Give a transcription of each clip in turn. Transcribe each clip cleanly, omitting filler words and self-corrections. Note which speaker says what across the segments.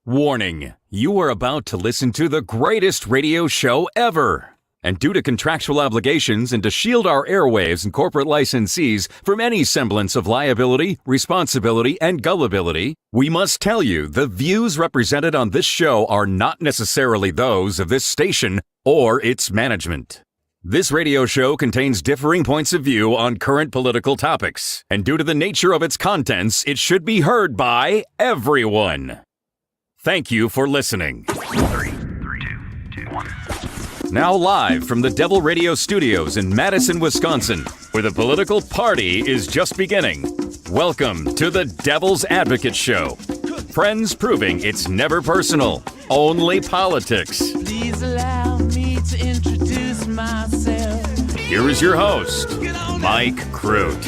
Speaker 1: Warning, you are about to listen to the greatest radio show ever. And due to contractual obligations and to shield our airwaves and corporate licensees from any semblance of liability, responsibility, and gullibility, we must tell you the views represented on this show are not necessarily those of this station or its management. This radio show contains differing points of view on current political topics, and due to the nature of its contents, it should be heard by everyone. Thank you for listening.
Speaker 2: 3, 2, 2, 1.
Speaker 1: Now live from the Devil Radio Studios in Madison, Wisconsin, where the political party is just beginning. Welcome to the Devil's Advocate Show. Friends proving it's never personal, only politics.
Speaker 3: Please allow me to introduce myself.
Speaker 1: Here is your host, Mike Crute.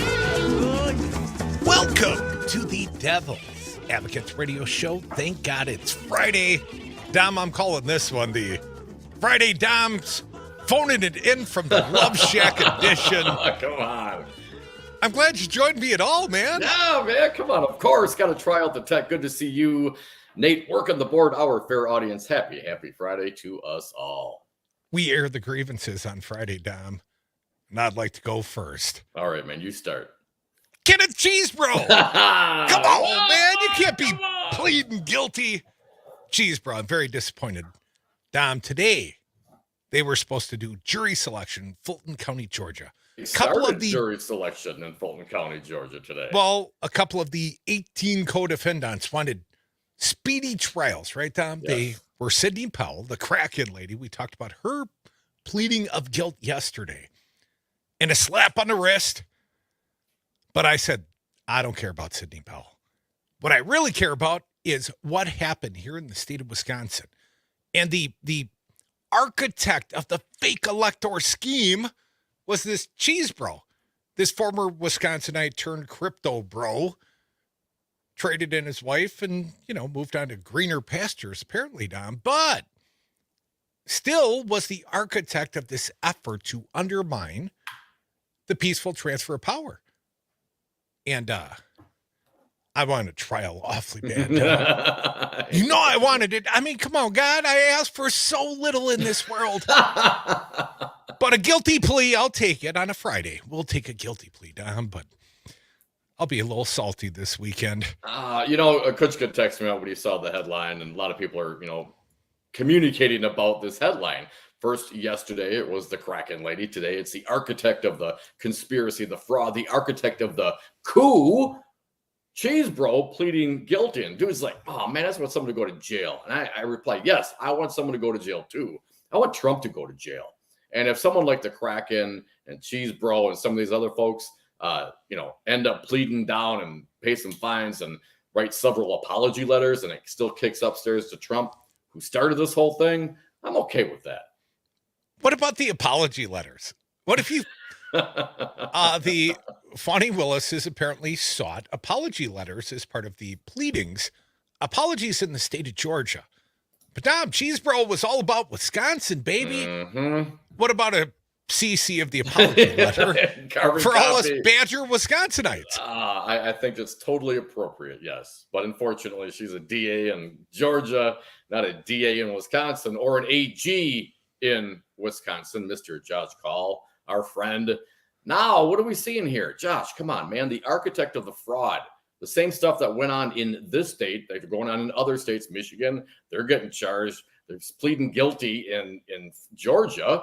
Speaker 4: Welcome to the Devil's Advocates Radio Show. Thank God it's Friday. Dom, I'm calling this one the Friday Dom's phoning it in from the Love Shack edition.
Speaker 5: Come on.
Speaker 4: I'm glad you joined me at all, man.
Speaker 5: Yeah, man, come on. Of course, got to try out the tech. Good to see you, Nate, working the board. Our fair audience. Happy Friday to us all.
Speaker 4: We air the grievances on Friday, Dom, and I'd like to go first.
Speaker 5: All right, man, you start.
Speaker 4: Get a Chesebro! Come on, man. You can't be pleading guilty. Chesebro, I'm very disappointed. Dom, today they were supposed to do jury selection in Fulton County, Georgia.
Speaker 5: Jury selection in Fulton County, Georgia today.
Speaker 4: Well, a couple of the 18 co-defendants wanted speedy trials, right, Dom?
Speaker 5: Yes.
Speaker 4: They were Sidney Powell, the Kraken lady. We talked about her pleading of guilt yesterday. And a slap on the wrist. But I said, I don't care about Sidney Powell. What I really care about is what happened here in the state of Wisconsin. And the architect of the fake elector scheme was this Chesebro, this former Wisconsinite turned crypto bro, traded in his wife and, moved on to greener pastures, apparently, Dom, but still was the architect of this effort to undermine the peaceful transfer of power. And I wanted a trial awfully bad. I wanted it. I mean, come on, God, I asked for so little in this world. But a guilty plea, I'll take it on a Friday. We'll take a guilty plea, Dom, but I'll be a little salty this weekend.
Speaker 5: Kutchka texted me out when he saw the headline, and a lot of people are, communicating about this headline. First, yesterday, it was the Kraken lady. Today, it's the architect of the conspiracy, the fraud, the architect of the coup, Chesebro, pleading guilty. And dude's like, oh, man, I just want someone to go to jail. And I replied, yes, I want someone to go to jail, too. I want Trump to go to jail. And if someone like the Kraken and Chesebro and some of these other folks, end up pleading down and pay some fines and write several apology letters, and it still kicks upstairs to Trump, who started this whole thing, I'm okay with that.
Speaker 4: What about the apology letters? What if you, the Fani Willis has apparently sought apology letters as part of the pleadings, apologies in the state of Georgia. But Dom, Chesebro was all about Wisconsin, baby.
Speaker 5: Mm-hmm.
Speaker 4: What about a CC of the apology letter for all us Badger Wisconsinites?
Speaker 5: I think it's totally appropriate, yes. But unfortunately, she's a DA in Georgia, not a DA in Wisconsin, or an AG in Wisconsin, Mr. Josh Call, our friend. Now, what are we seeing here? Josh, come on, man. The architect of the fraud. The same stuff that went on in this state, they're going on in other states. Michigan, they're getting charged. They're pleading guilty in Georgia.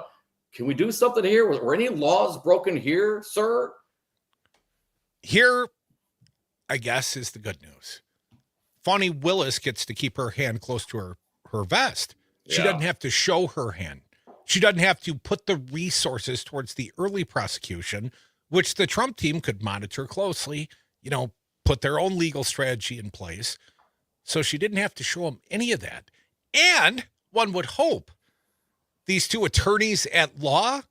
Speaker 5: Can we do something here? Were any laws broken here, sir?
Speaker 4: Here, I guess, is the good news. Fani Willis gets to keep her hand close to her vest. She doesn't have to show her hand. She doesn't have to put the resources towards the early prosecution, which the Trump team could monitor closely, put their own legal strategy in place. So she didn't have to show them any of that. And one would hope these two attorneys at law,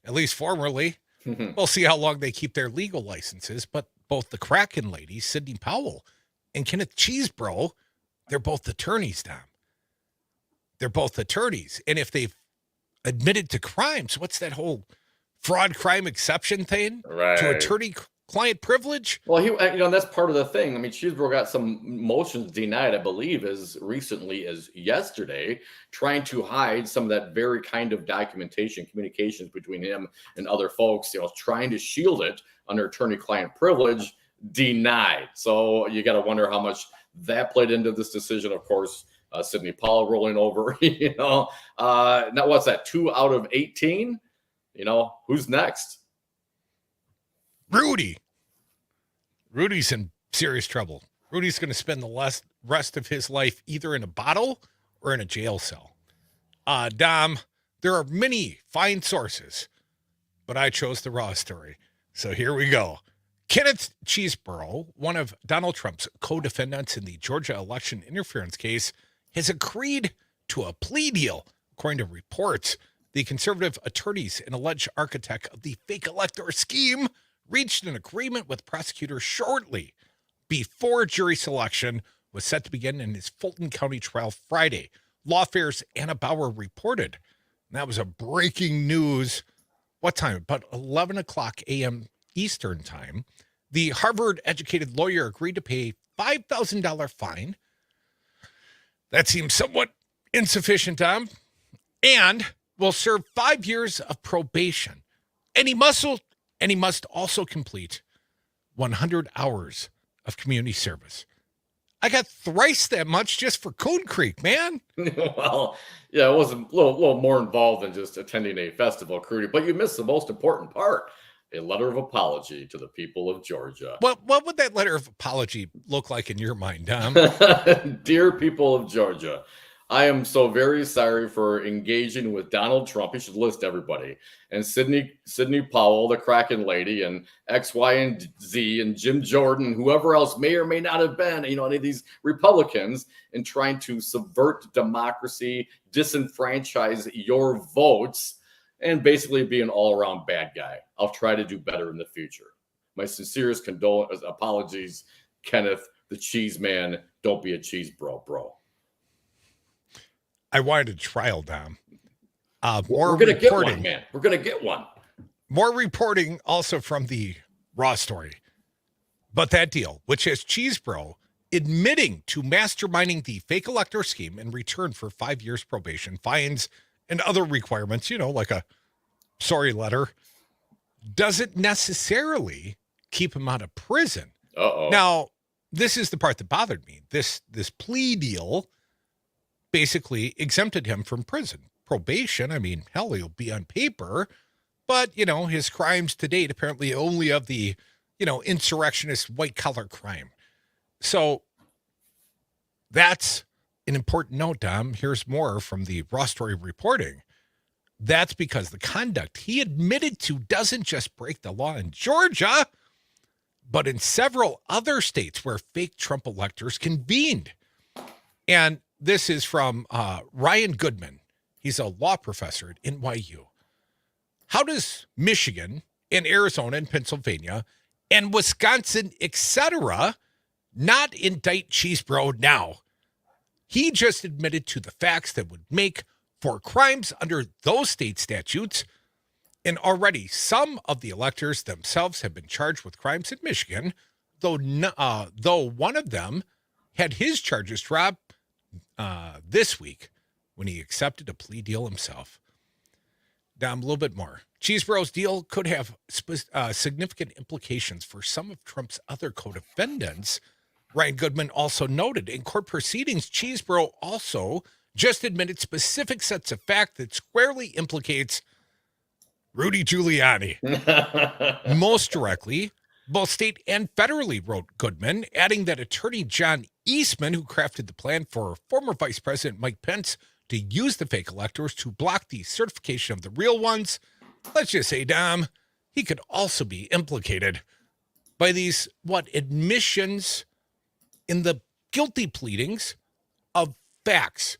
Speaker 4: at least formerly, we'll see how long they keep their legal licenses, but both the Kraken lady, Sidney Powell, and Kenneth Chesebro, they're both attorneys, Dom. They're both attorneys. And if they've admitted to crimes, what's that whole fraud crime exception thing?
Speaker 5: Right.
Speaker 4: To attorney attorney-client privilege?
Speaker 5: Well, that's part of the thing. I mean, Chesebro got some motions denied, I believe, as recently as yesterday, trying to hide some of that very kind of documentation, communications between him and other folks, trying to shield it under attorney-client privilege, denied. So you got to wonder how much that played into this decision. Of course, Sidney Powell rolling over, now what's that, 2 out of 18? Who's next?
Speaker 4: Rudy's in serious trouble. Rudy's going to spend the rest of his life either in a bottle or in a jail cell. Dom, there are many fine sources, but I chose the raw story. So here we go. Kenneth Chesebro, one of Donald Trump's co-defendants in the Georgia election interference case, has agreed to a plea deal. According to reports, the conservative attorneys and alleged architect of the fake elector scheme reached an agreement with prosecutors shortly before jury selection was set to begin in his Fulton County trial Friday. Lawfare's Anna Bauer reported. And that was a breaking news. What time? About 11 o'clock a.m. Eastern time. The Harvard-educated lawyer agreed to pay a $5,000 fine. That seems somewhat insufficient, Tom. And will serve 5 years of probation. And he must also complete 100 hours of community service. I got thrice that much just for Coon Creek, man.
Speaker 5: Well, yeah, it was a little more involved than just attending a festival, Crute, but you missed the most important part. A letter of apology to the people of Georgia.
Speaker 4: What would that letter of apology look like in your mind, Tom?
Speaker 5: Dear people of Georgia, I am so very sorry for engaging with Donald Trump. He should list everybody. And Sidney Powell, the Kraken lady, and X, Y, and Z, and Jim Jordan, whoever else may or may not have been, any of these Republicans, in trying to subvert democracy, disenfranchise your votes, and basically be an all-around bad guy. I'll try to do better in the future. My sincerest apologies, Kenneth, the cheese man. Don't be a cheese bro.
Speaker 4: I wanted a trial, Dom.
Speaker 5: We're going to get one, man. We're going to get one.
Speaker 4: More reporting also from the Raw story. But that deal, which has Chesebro admitting to masterminding the fake elector scheme in return for 5 years probation, fines, and other requirements, like a sorry letter, doesn't necessarily keep him out of prison.
Speaker 5: Uh-oh.
Speaker 4: Now, this is the part that bothered me. This plea deal basically exempted him from prison. Probation, I mean, hell, he'll be on paper, but, his crimes to date apparently only of the, insurrectionist white-collar crime. So that's an important note, Dom. Here's more from the Raw story reporting. That's because the conduct he admitted to doesn't just break the law in Georgia, but in several other states where fake Trump electors convened. And this is from Ryan Goodman. He's a law professor at NYU. How does Michigan and Arizona and Pennsylvania and Wisconsin, etc., not indict Chesebro now? He just admitted to the facts that would make for crimes under those state statutes, and already some of the electors themselves have been charged with crimes in Michigan, though one of them had his charges dropped this week when he accepted a plea deal himself. Dom, a little bit more. Chesebro's deal could have significant implications for some of Trump's other co-defendants. Ryan Goodman also noted in court proceedings, Chesebro also just admitted specific sets of facts that squarely implicates Rudy Giuliani. Most directly, both state and federally, wrote Goodman, adding that attorney John Eastman, who crafted the plan for former Vice President Mike Pence to use the fake electors to block the certification of the real ones, let's just say, Dom, he could also be implicated by these, admissions in the guilty pleadings of facts.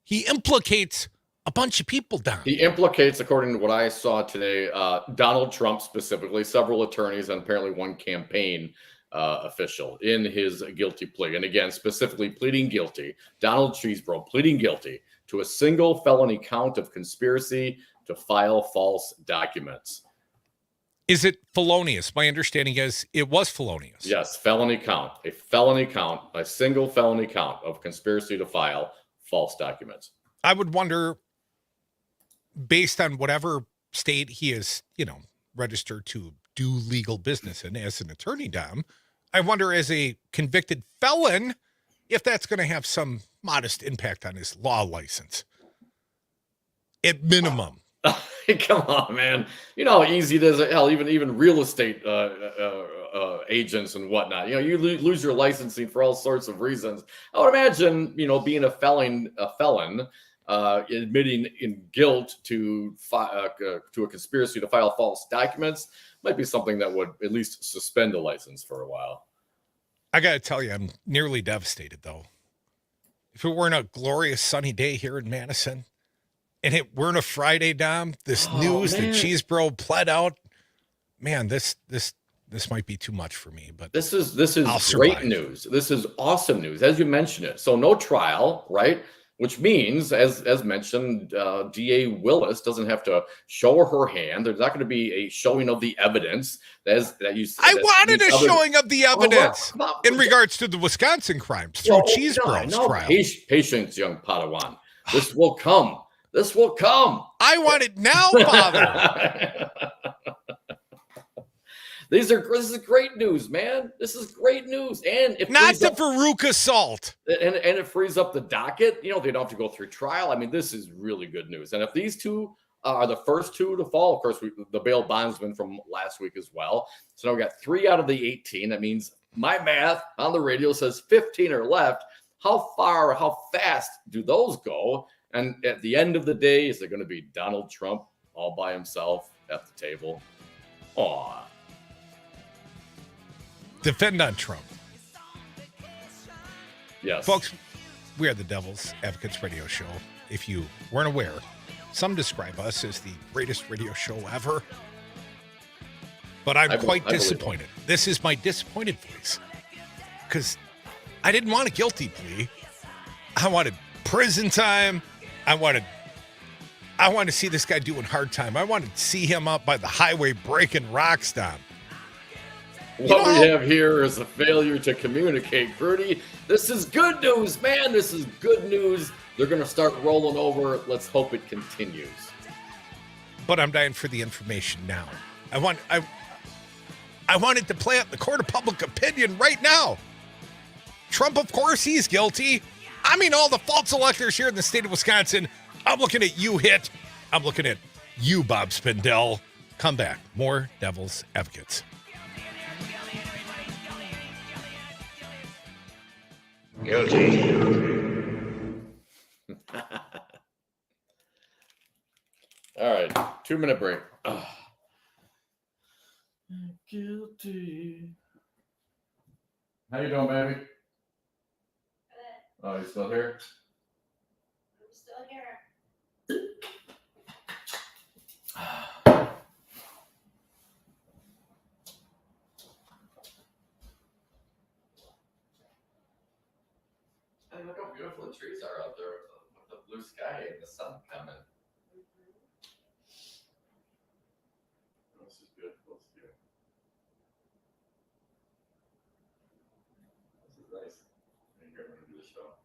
Speaker 4: He implicates a bunch of people, Dom.
Speaker 5: He implicates, according to what I saw today, Donald Trump specifically, several attorneys, and apparently one campaign official in his guilty plea. And again, specifically pleading guilty, Donald Chesebro pleading guilty to a single felony count of conspiracy to file false documents.
Speaker 4: Is it felonious? My understanding is it was felonious.
Speaker 5: Yes, felony count. A single felony count of conspiracy to file false documents.
Speaker 4: I would wonder, based on whatever state he is, registered to do legal business in as an attorney, Dom, I wonder as a convicted felon if that's going to have some modest impact on his law license. At minimum.
Speaker 5: Come on, man. You know how easy it is. Hell, even real estate agents and whatnot. You lose your licensing for all sorts of reasons. I would imagine, being a felon, admitting in guilt to a conspiracy to file false documents might be something that would at least suspend a license for a while.
Speaker 4: I got to tell you, I'm nearly devastated, though. If it weren't a glorious sunny day here in Madison, and it weren't a Friday, Dom, this news that Chesebro pled out, man, this might be too much for me. But
Speaker 5: this is great news. This is awesome news, as you mentioned it. So no trial, right? Which means, as mentioned, DA Willis doesn't have to show her hand. There's not going to be a showing of the evidence.
Speaker 4: I wanted a showing of the evidence in regards to the Wisconsin crimes through Chesebro's trial.
Speaker 5: Patience, young Padawan. This will come. This will come.
Speaker 4: I want it now, Father.
Speaker 5: This is great news, man. This is great news. And if
Speaker 4: not the Veruca assault.
Speaker 5: And it frees up the docket. They don't have to go through trial. I mean, this is really good news. And if these two are the first two to fall, of course, the bail bondsman from last week as well. So now we got 3 out of the 18. That means my math on the radio says 15 are left. How fast do those go? And at the end of the day, is it going to be Donald Trump all by himself at the table? Aw.
Speaker 4: Defend on Trump.
Speaker 5: Yes.
Speaker 4: Folks, we are the Devil's Advocates Radio Show. If you weren't aware, some describe us as the greatest radio show ever. But I'm quite disappointed. This is my disappointed voice. Because I didn't want a guilty plea. I wanted prison time. I wanted to see this guy doing hard time. I wanted to see him up by the highway breaking rocks down.
Speaker 5: What we have here is a failure to communicate, Crute. This is good news, man. This is good news. They're going to start rolling over. Let's hope it continues.
Speaker 4: But I'm dying for the information now. I wanted to play out the court of public opinion right now. Trump, of course, he's guilty. I mean, all the false electors here in the state of Wisconsin. I'm looking at you, Hit. I'm looking at you, Bob Spindell. Come back. More Devil's Advocates.
Speaker 2: Guilty.
Speaker 5: All right, 2-minute break. Guilty. How you doing, baby?
Speaker 6: Good.
Speaker 5: Oh, you still here?
Speaker 6: I'm still here.
Speaker 5: Hey, look how beautiful the trees are out there with the blue sky and the sun coming. This is beautiful. This is nice. And you're going to do the show.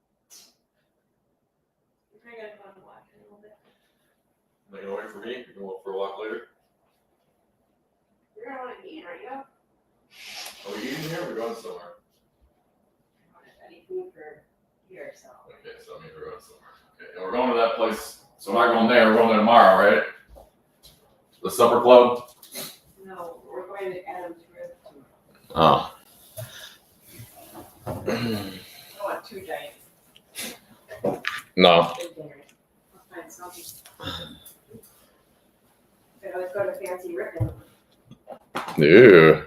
Speaker 6: You're probably gonna go on a walk in a little bit.
Speaker 5: Are you going to wait for me? You're going for a walk later?
Speaker 6: You're gonna want to eat, aren't you?
Speaker 5: Are we eating here or are we going somewhere?
Speaker 6: I want any food for here, so.
Speaker 5: Okay, so I mean we're going somewhere. Okay, and we're going to that place. So we're not going there. We're going there tomorrow, right? The supper club?
Speaker 6: No, we're going to Adam's Rib tomorrow.
Speaker 5: Oh.
Speaker 6: I want 2 giant
Speaker 5: No.
Speaker 6: big dinners. I'll find something. Could always go to Fancy Rippin'.
Speaker 5: Ew.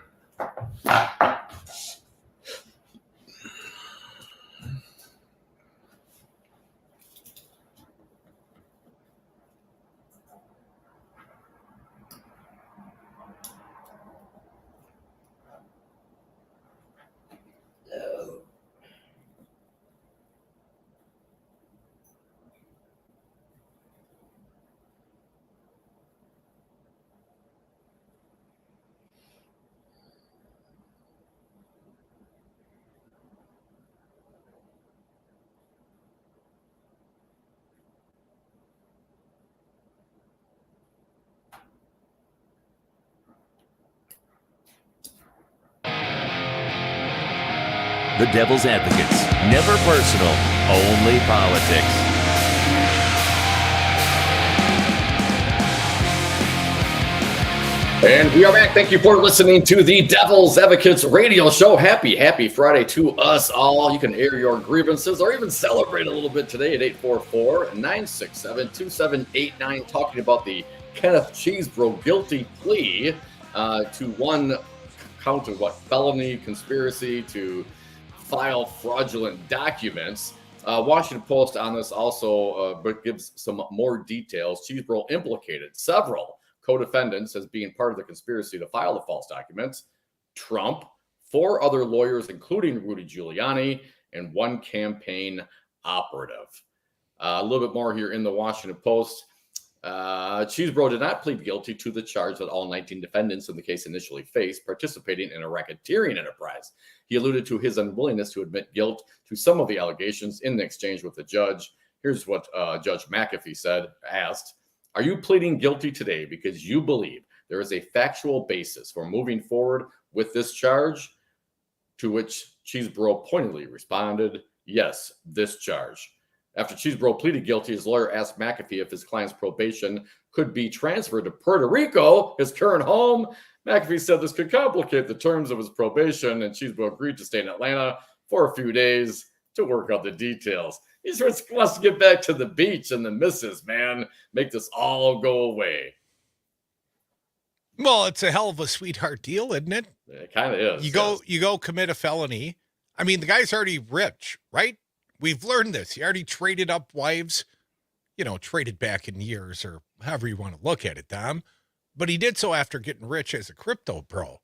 Speaker 1: the Devil's Advocates. Never personal, only politics.
Speaker 5: And we are back. Thank you for listening to the Devil's Advocates radio show. Happy Friday to us all. You can air your grievances or even celebrate a little bit today at 844-967-2789, talking about the Kenneth Chesebro guilty plea to one count of felony conspiracy to file fraudulent documents. Washington Post on this also gives some more details. Chesebro implicated several co-defendants as being part of the conspiracy to file the false documents: Trump, 4 other lawyers, including Rudy Giuliani, and 1 campaign operative. A little bit more here in the Washington Post. Chesebro did not plead guilty to the charge that all 19 defendants in the case initially faced, participating in a racketeering enterprise. He alluded to his unwillingness to admit guilt to some of the allegations in the exchange with the judge. Here's what Judge McAfee asked: "Are you pleading guilty today because you believe there is a factual basis for moving forward with this charge?" To which Chesebro pointedly responded, "Yes, this charge." After Chesebro pleaded guilty, his lawyer asked McAfee if his client's probation could be transferred to Puerto Rico, his current home. McAfee said this could complicate the terms of his probation, and Chesebro agreed to stay in Atlanta for a few days to work out the details. He just wants to get back to the beach and the missus, man. Make this all go away.
Speaker 4: Well, it's a hell of a sweetheart deal, isn't it?
Speaker 5: It kind of is.
Speaker 4: You go commit a felony. I mean, the guy's already rich, right? We've learned this. He already traded up wives, traded back in years or however you want to look at it, Dom. But he did so after getting rich as a crypto bro.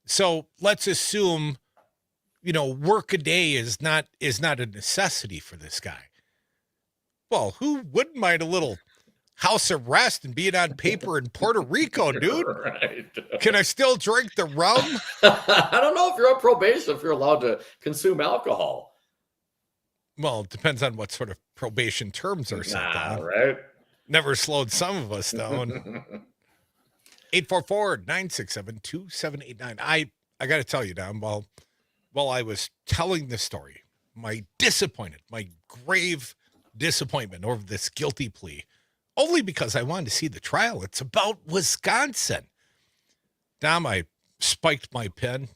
Speaker 4: So let's assume, work a day is not a necessity for this guy. Well, who wouldn't mind a little house arrest and being on paper in Puerto Rico, dude?
Speaker 5: Right.
Speaker 4: Can I still drink the rum?
Speaker 5: I don't know if you're on probation, if you're allowed to consume alcohol.
Speaker 4: Well, it depends on what sort of probation terms are set down.
Speaker 5: Right?
Speaker 4: Never slowed some of us down. 844-967-2789. I got to tell you, Dom, while I was telling the story, my grave disappointment over this guilty plea, only because I wanted to see the trial. It's about Wisconsin. Dom, I spiked my pen,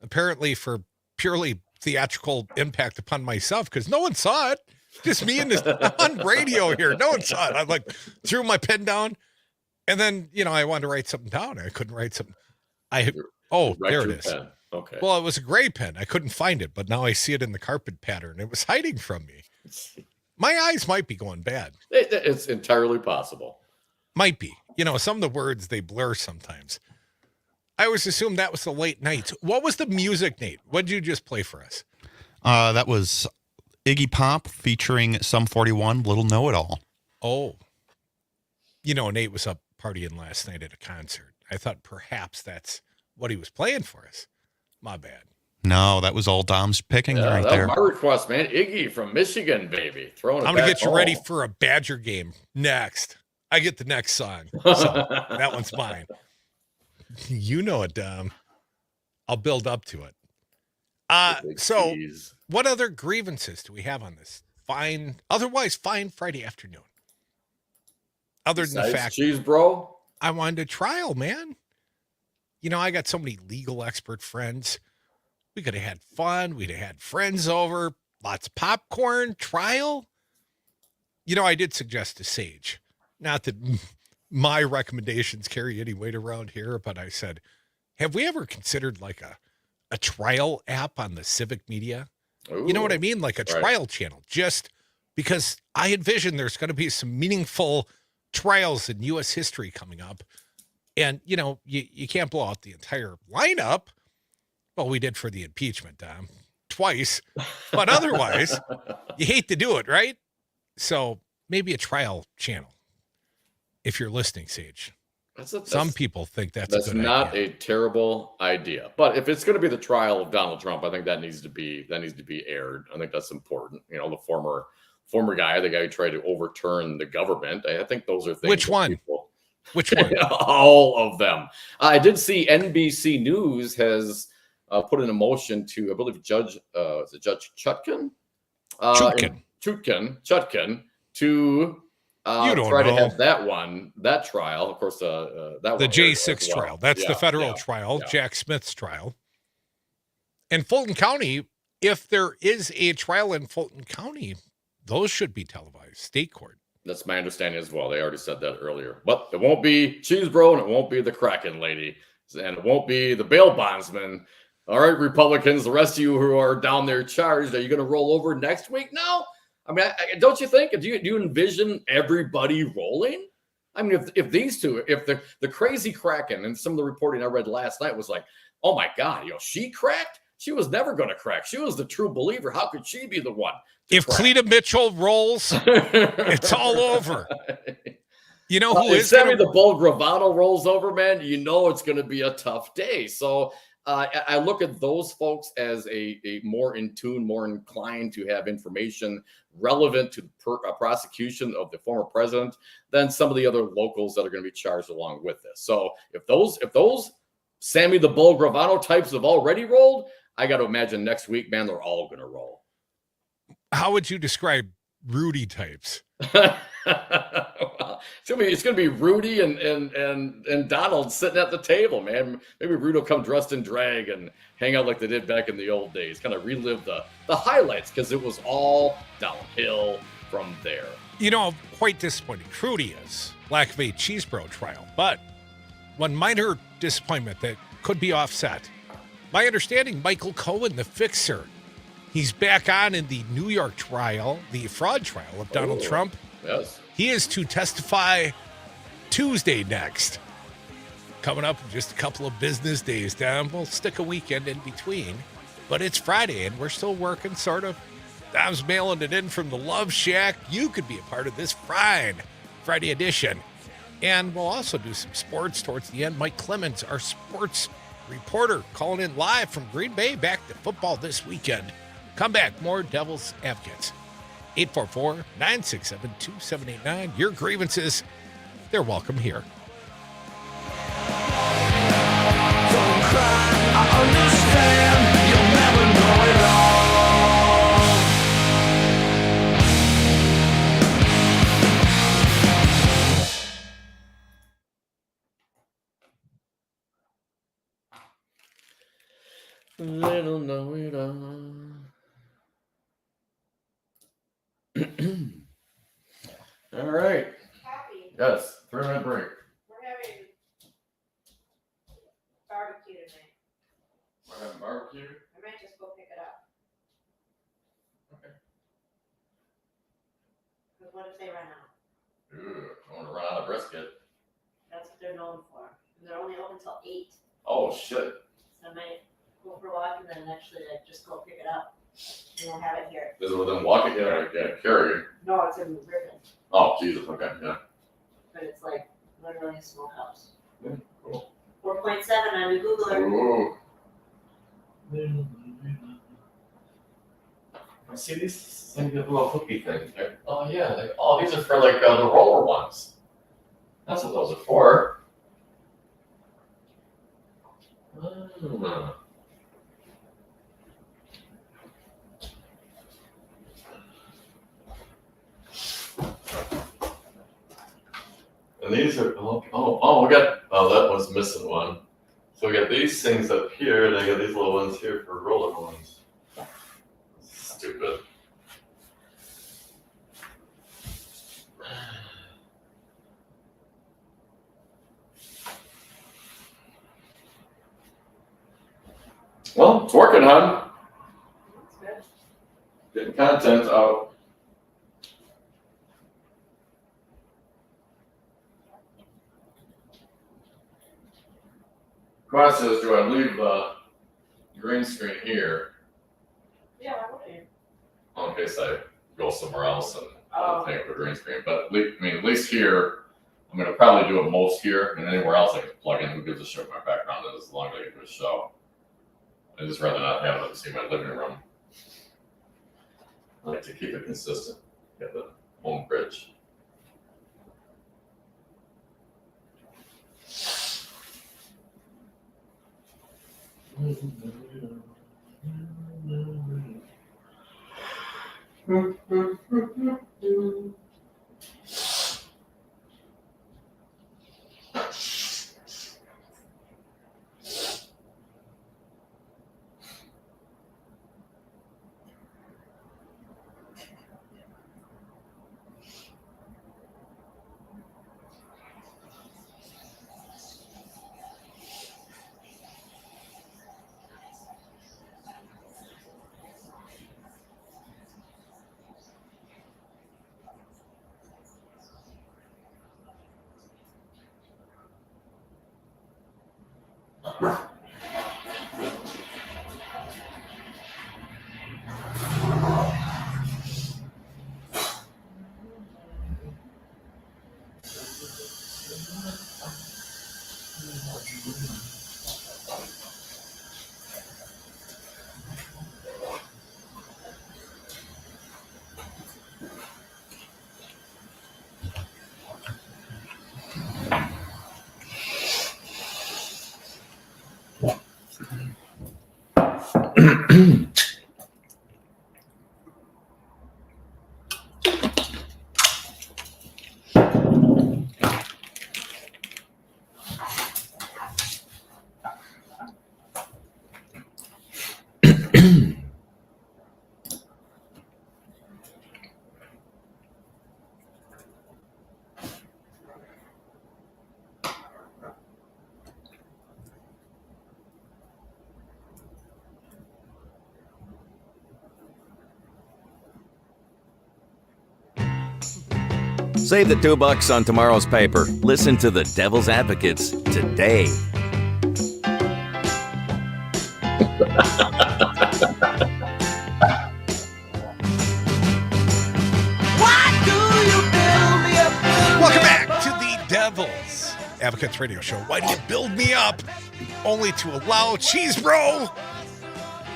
Speaker 4: apparently for purely theatrical impact upon myself, because no one saw it. Just me and this on radio here. No one saw it. I threw my pen down, and then I wanted to write something down. I couldn't write something. There it is.
Speaker 5: Pen. Okay.
Speaker 4: Well, it was a gray pen. I couldn't find it, but now I see it in the carpet pattern. It was hiding from me. My eyes might be going bad.
Speaker 5: It's entirely possible.
Speaker 4: Might be. Some of the words, they blur sometimes. I always assumed that was the late nights. What was the music, Nate? What did you just play for us?
Speaker 7: That was Iggy Pop featuring Sum 41, Little Know-It-All.
Speaker 4: Oh. Nate was up partying last night at a concert. I thought perhaps that's what he was playing for us. My bad.
Speaker 7: No, that was all Dom's picking right there.
Speaker 5: That was my request, man. Iggy from Michigan, baby. I'm
Speaker 4: going to get you ready for a Badger game next. I get the next song. So that one's mine. You know it, Dom. I'll build up to it. So what other grievances do we have on this otherwise fine Friday afternoon? Other than the fact,
Speaker 5: Chesebro,
Speaker 4: I wanted a trial, man. I got so many legal expert friends. We could have had fun. We'd have had friends over, lots of popcorn, trial. I did suggest to Sage, not that my recommendations carry any weight around here, but I said, have we ever considered like a trial app on the Civic media?
Speaker 5: Ooh,
Speaker 4: you know what I mean? Like a trial channel, just because I envision there's going to be some meaningful trials in U.S. history coming up. And, you can't blow out the entire lineup. Well, we did for the impeachment, Dom, twice. But otherwise, you hate to do it, right? So maybe a trial channel. If you're listening, Sage. Some people think that's a good
Speaker 5: not
Speaker 4: idea.
Speaker 5: A terrible idea. But if it's going to be the trial of Donald Trump, I think that needs to be aired. I think that's important. The former guy, the guy who tried to overturn the government. I think those are things.
Speaker 4: Which one? Which one?
Speaker 5: All of them. I did see NBC News has put in a motion to, I believe, Judge Chutkin? Chutkin to try to have that trial. Of course, that
Speaker 4: the
Speaker 5: one
Speaker 4: J6
Speaker 5: well.
Speaker 4: trial. That's the federal trial, Jack Smith's trial. And Fulton County, if there is a trial in Fulton County, those should be televised, state court.
Speaker 5: That's my understanding as well. They already said that earlier. But it won't be Chesebro, and it won't be the Kraken lady, and it won't be the bail bondsman. All right, Republicans, the rest of you who are down there charged, are you going to roll over next week now? I mean, don't you think? Do you envision everybody rolling? I mean, if these two, if the crazy Kraken, and some of the reporting I read last night was like, oh my God, she cracked? She was never going to crack. She was the true believer. How could she be the one?
Speaker 4: If Cleta Mitchell rolls, it's all over. You know who is
Speaker 5: Sammy the Bull Gravano rolls over, man, you know it's going to be a tough day. So I look at those folks as a more in tune, more inclined to have information relevant to the prosecution of the former president than some of the other locals that are going to be charged along with this. So if those Sammy the Bull Gravano types have already rolled, I got to imagine next week, man, they're all going to roll.
Speaker 4: How would you describe Rudy types?
Speaker 5: It's gonna be Rudy and Donald sitting at the table, man. Maybe Rudy will come dressed in drag and hang out like they did back in the old days. Kind of relive the highlights, because it was all downhill from there.
Speaker 4: You know, quite disappointing. Trudy is lack of a Chesebro trial, but one minor disappointment that could be offset. My understanding, Michael Cohen, the fixer, he's back on in the New York trial, the fraud trial of Donald Trump.
Speaker 5: Yes.
Speaker 4: He is to testify Tuesday next. Coming up in just a couple of business days down. We'll stick a weekend in between. But it's Friday, and we're still working, sort of. Dom's mailing it in from the Love Shack. You could be a part of this Friday edition. And we'll also do some sports towards the end. Mike Clemens, our sports reporter, calling in live from Green Bay, back to football this weekend. Come back, more Devil's Advocates. 844-967-2789. Your grievances, they're welcome here.
Speaker 3: Don't cry, I understand. You'll never know it all.
Speaker 5: Little know it all. All right.
Speaker 6: Happy.
Speaker 5: Yes. 3-minute break.
Speaker 6: We're having barbecue tonight.
Speaker 5: We're having barbecue.
Speaker 6: I might just go pick it up.
Speaker 5: Okay.
Speaker 6: Because what if they run out?
Speaker 5: Ooh, I want to run out of brisket.
Speaker 6: That's what they're known for. And they're only open till 8.
Speaker 5: Oh shit.
Speaker 6: So I might go for a walk and then actually just go pick it up. And we'll have it here.
Speaker 5: Is it within walking? Yeah, carry.
Speaker 6: No, it's in Ripon.
Speaker 5: Oh Jesus. Okay. Yeah.
Speaker 6: But it's like literally a smokehouse.
Speaker 5: Yeah, cool.
Speaker 6: 4.7 on the Googler.
Speaker 5: Ooh.
Speaker 8: I see these little cookie things. Oh yeah, these are for like the roller ones. That's what those are for. And these are we got that one's missing one. So we got these things up here, and I got these little ones here for roller ones. Stupid. Well, it's working, hon.
Speaker 6: That's good.
Speaker 5: Getting content out. Question is, do I leave the green screen here
Speaker 6: Yeah, why wouldn't you?
Speaker 5: in case I go somewhere else and
Speaker 6: Oh.
Speaker 5: take up the green screen? But at least here, I'm going to probably do it most here, and anywhere else I can plug in. Who gives a shit what my background is as long as I can do a show. I'd just rather not have it see my living room. I like to keep it consistent. Get the home fridge.
Speaker 1: Save the $2 on tomorrow's paper. Listen to the Devil's Advocates today.
Speaker 4: Welcome back to the Devil's Advocates Radio Show. Why do you build me up only to allow Chesebro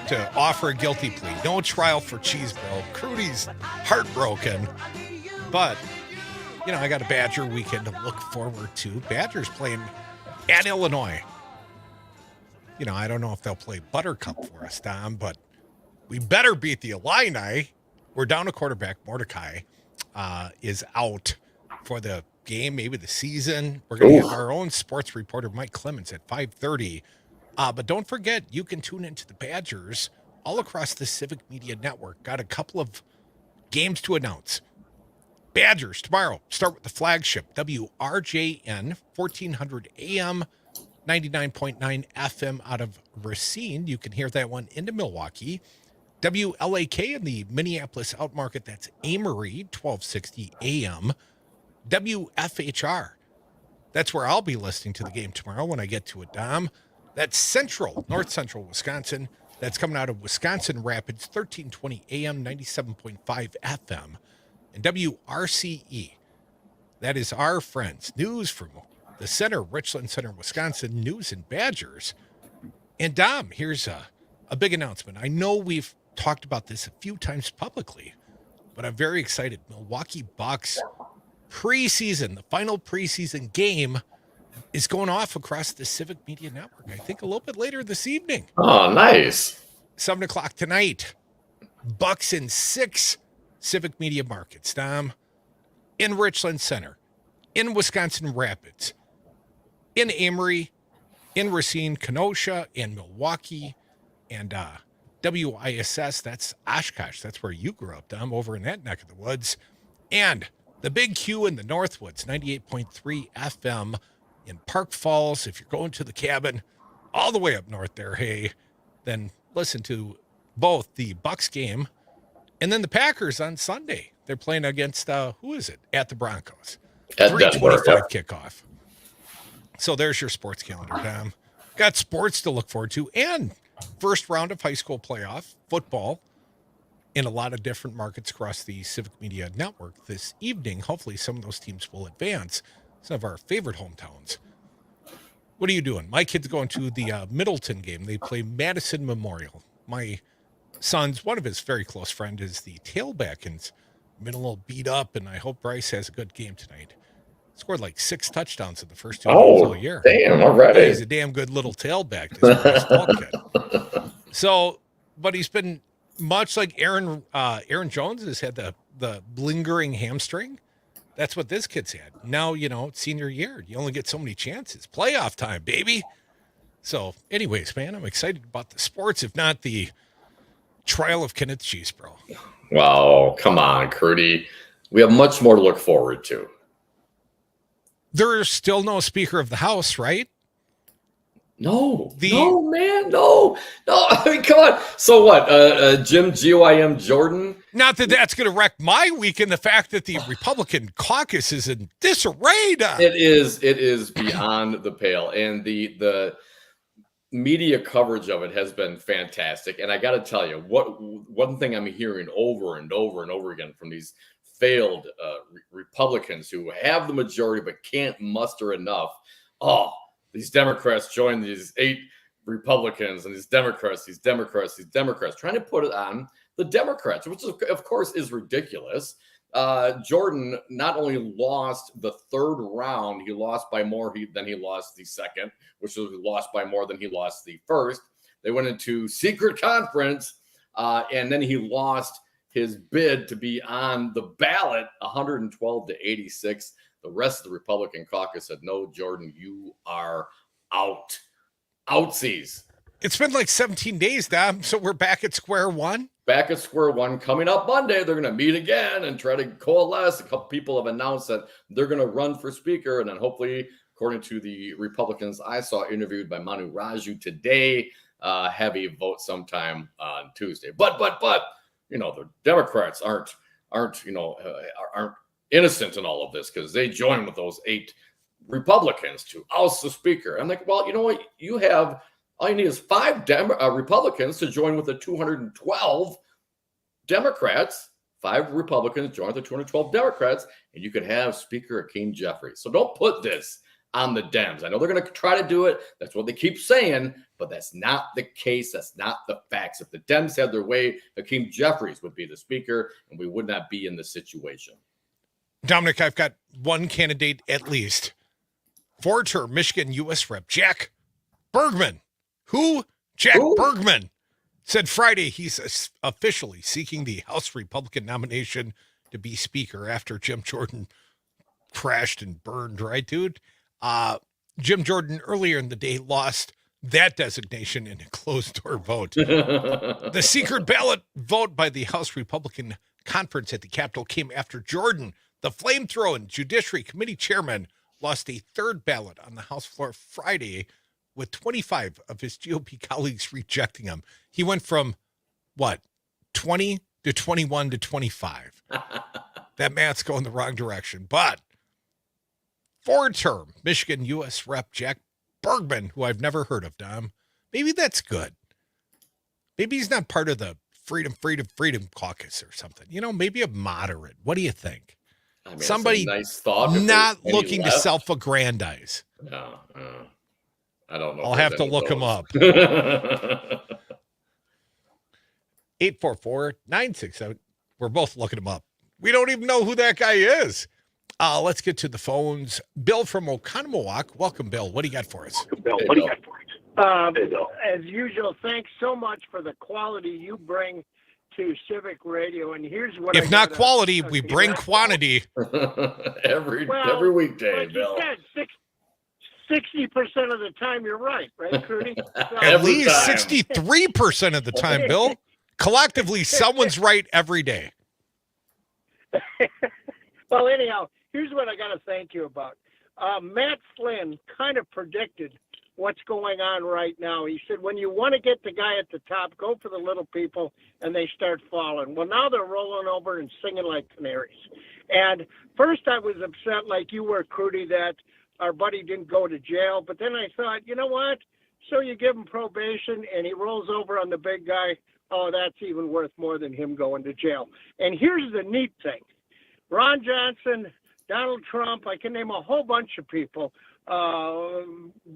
Speaker 4: to offer a guilty plea? No trial for Chesebro. Crudy's heartbroken, but you know, I got a Badger weekend to look forward to. Badgers playing at Illinois. You know, I don't know if they'll play Buttercup for us, Dom, but we better beat the Illini. We're down a quarterback. Mordecai is out for the game, maybe the season. We're going to have our own sports reporter, Mike Clemens, at 5:30. But don't forget, you can tune into the Badgers all across the Civic Media Network. Got a couple of games to announce. Badgers tomorrow start with the flagship WRJN 1400 AM 99.9 FM out of Racine. You can hear that one into Milwaukee. WLAK in the Minneapolis outmarket, that's Amory 1260 AM. WFHR, that's where I'll be listening to the game tomorrow when I get to it, Dom. That's North Central Wisconsin. That's coming out of Wisconsin Rapids 1320 AM 97.5 FM. And WRCE, that is our friends. News from the center, Richland Center, Wisconsin, News and Badgers. And Dom, here's a big announcement. I know we've talked about this a few times publicly, but I'm very excited. Milwaukee Bucks preseason, the final preseason game is going off across the Civic Media Network. I think a little bit later this evening.
Speaker 5: Oh, nice.
Speaker 4: 7 o'clock tonight. Bucks in 6 Civic Media markets, Dom. In Richland Center, in Wisconsin Rapids, in Amory, in Racine, Kenosha, in Milwaukee, and WISS, that's Oshkosh. That's where you grew up, Dom, over in that neck of the woods. And the Big Q in the Northwoods, 98.3 FM in Park Falls. If you're going to the cabin all the way up north there, hey, then listen to both the Bucks game and then the Packers on Sunday. They're playing against, who is it? At the Broncos.
Speaker 5: At
Speaker 4: 3:25
Speaker 5: Denver,
Speaker 4: kickoff. So there's your sports calendar, Dom. Got sports to look forward to and first round of high school playoff football in a lot of different markets across the Civic Media Network this evening. Hopefully some of those teams will advance. Some of our favorite hometowns. What are you doing? My kid's going to the Middleton game. They play Madison Memorial. My son's, one of his very close friend is the tailback and been a little beat up, and I hope Bryce has a good game tonight. Scored like 6 touchdowns in the first 2 games all year.
Speaker 5: Damn, already.
Speaker 4: He's a damn good little tailback, this Bryce Paul kid. So, but he's been much like Aaron Jones has had the lingering hamstring. That's what this kid's had. Now, senior year, you only get so many chances. Playoff time, baby. So, anyways, man, I'm excited about the sports, if not the trial of Kenneth Chesebro.
Speaker 5: Wow, come on, Crudy. We have much more to look forward to.
Speaker 4: There's still no Speaker of the House, right?
Speaker 5: No, man, no. I mean, come on. So what? Jim G-O-I-M Jordan?
Speaker 4: Not that that's going to wreck my weekend. The fact that the Republican caucus is in disarray.
Speaker 5: It is beyond the pale, and the media coverage of it has been fantastic. And I got to tell you, one thing I'm hearing over and over and over again from these failed Republicans who have the majority but can't muster enough. Oh, these Democrats join these 8 Republicans and these Democrats, trying to put it on the Democrats, which of course is ridiculous. Jordan not only lost the 3rd round, he lost by more than he lost the 2nd, which was lost by more than he lost the 1st. They went into secret conference, and then he lost his bid to be on the ballot 112 to 86. The rest of the Republican caucus said, no, Jordan, you are out. Outsies.
Speaker 4: It's been like 17 days, Dom, so we're back at square one?
Speaker 5: Back at square one. Coming up Monday, they're going to meet again and try to coalesce. A couple people have announced that they're going to run for speaker, and then hopefully, according to the Republicans I saw interviewed by Manu Raju today, have a vote sometime on Tuesday. But the Democrats aren't innocent in all of this, because they joined with those 8 Republicans to oust the speaker. I'm like, well, you know what? All you need is 5 Republicans to join with the 212 Democrats. 5 Republicans join with the 212 Democrats, and you could have Speaker Hakeem Jeffries. So don't put this on the Dems. I know they're going to try to do it. That's what they keep saying, but that's not the case. That's not the facts. If the Dems had their way, Hakeem Jeffries would be the speaker, and we would not be in this situation.
Speaker 4: Dominic, I've got one candidate at least. 4-term Michigan U.S. Rep. Jack Bergman. Who? Jack Bergman said Friday he's officially seeking the House Republican nomination to be Speaker after Jim Jordan crashed and burned, right, dude? Jim Jordan earlier in the day lost that designation in a closed-door vote. The secret ballot vote by the House Republican Conference at the Capitol came after Jordan, the flame-throwing Judiciary Committee chairman, lost a 3rd ballot on the House floor Friday, with 25 of his GOP colleagues rejecting him. He went from, 20 to 21 to 25. That math's going the wrong direction. But 4-term Michigan U.S. Rep. Jack Bergman, who I've never heard of, Dom. Maybe that's good. Maybe he's not part of the Freedom Caucus or something. Maybe a moderate. What do you think?
Speaker 5: I mean,
Speaker 4: somebody
Speaker 5: nice thought,
Speaker 4: not looking to self-aggrandize.
Speaker 5: No, I don't know.
Speaker 4: I'll have to look him up. 844-967. We're both looking him up. We don't even know who that guy is. Let's get to the phones. Bill from Oconomowoc. Welcome, Bill. What do you got for us?
Speaker 9: As usual, thanks so much for the quality you bring to Civic Radio. And here's what
Speaker 4: if not quality, we bring quantity.
Speaker 5: every weekday, Bill.
Speaker 9: You said 60% of the time you're right, Crudy? So,
Speaker 4: at least 63% of the time, Bill. Collectively, someone's right every day.
Speaker 9: Well, anyhow, here's what I got to thank you about. Matt Flynn kind of predicted what's going on right now. He said, when you want to get the guy at the top, go for the little people, and they start falling. Well, now they're rolling over and singing like canaries. And first I was upset like you were, Crudy, that our buddy didn't go to jail. But then I thought, you know what? So you give him probation, and he rolls over on the big guy. Oh, that's even worth more than him going to jail. And here's the neat thing. Ron Johnson, Donald Trump, I can name a whole bunch of people,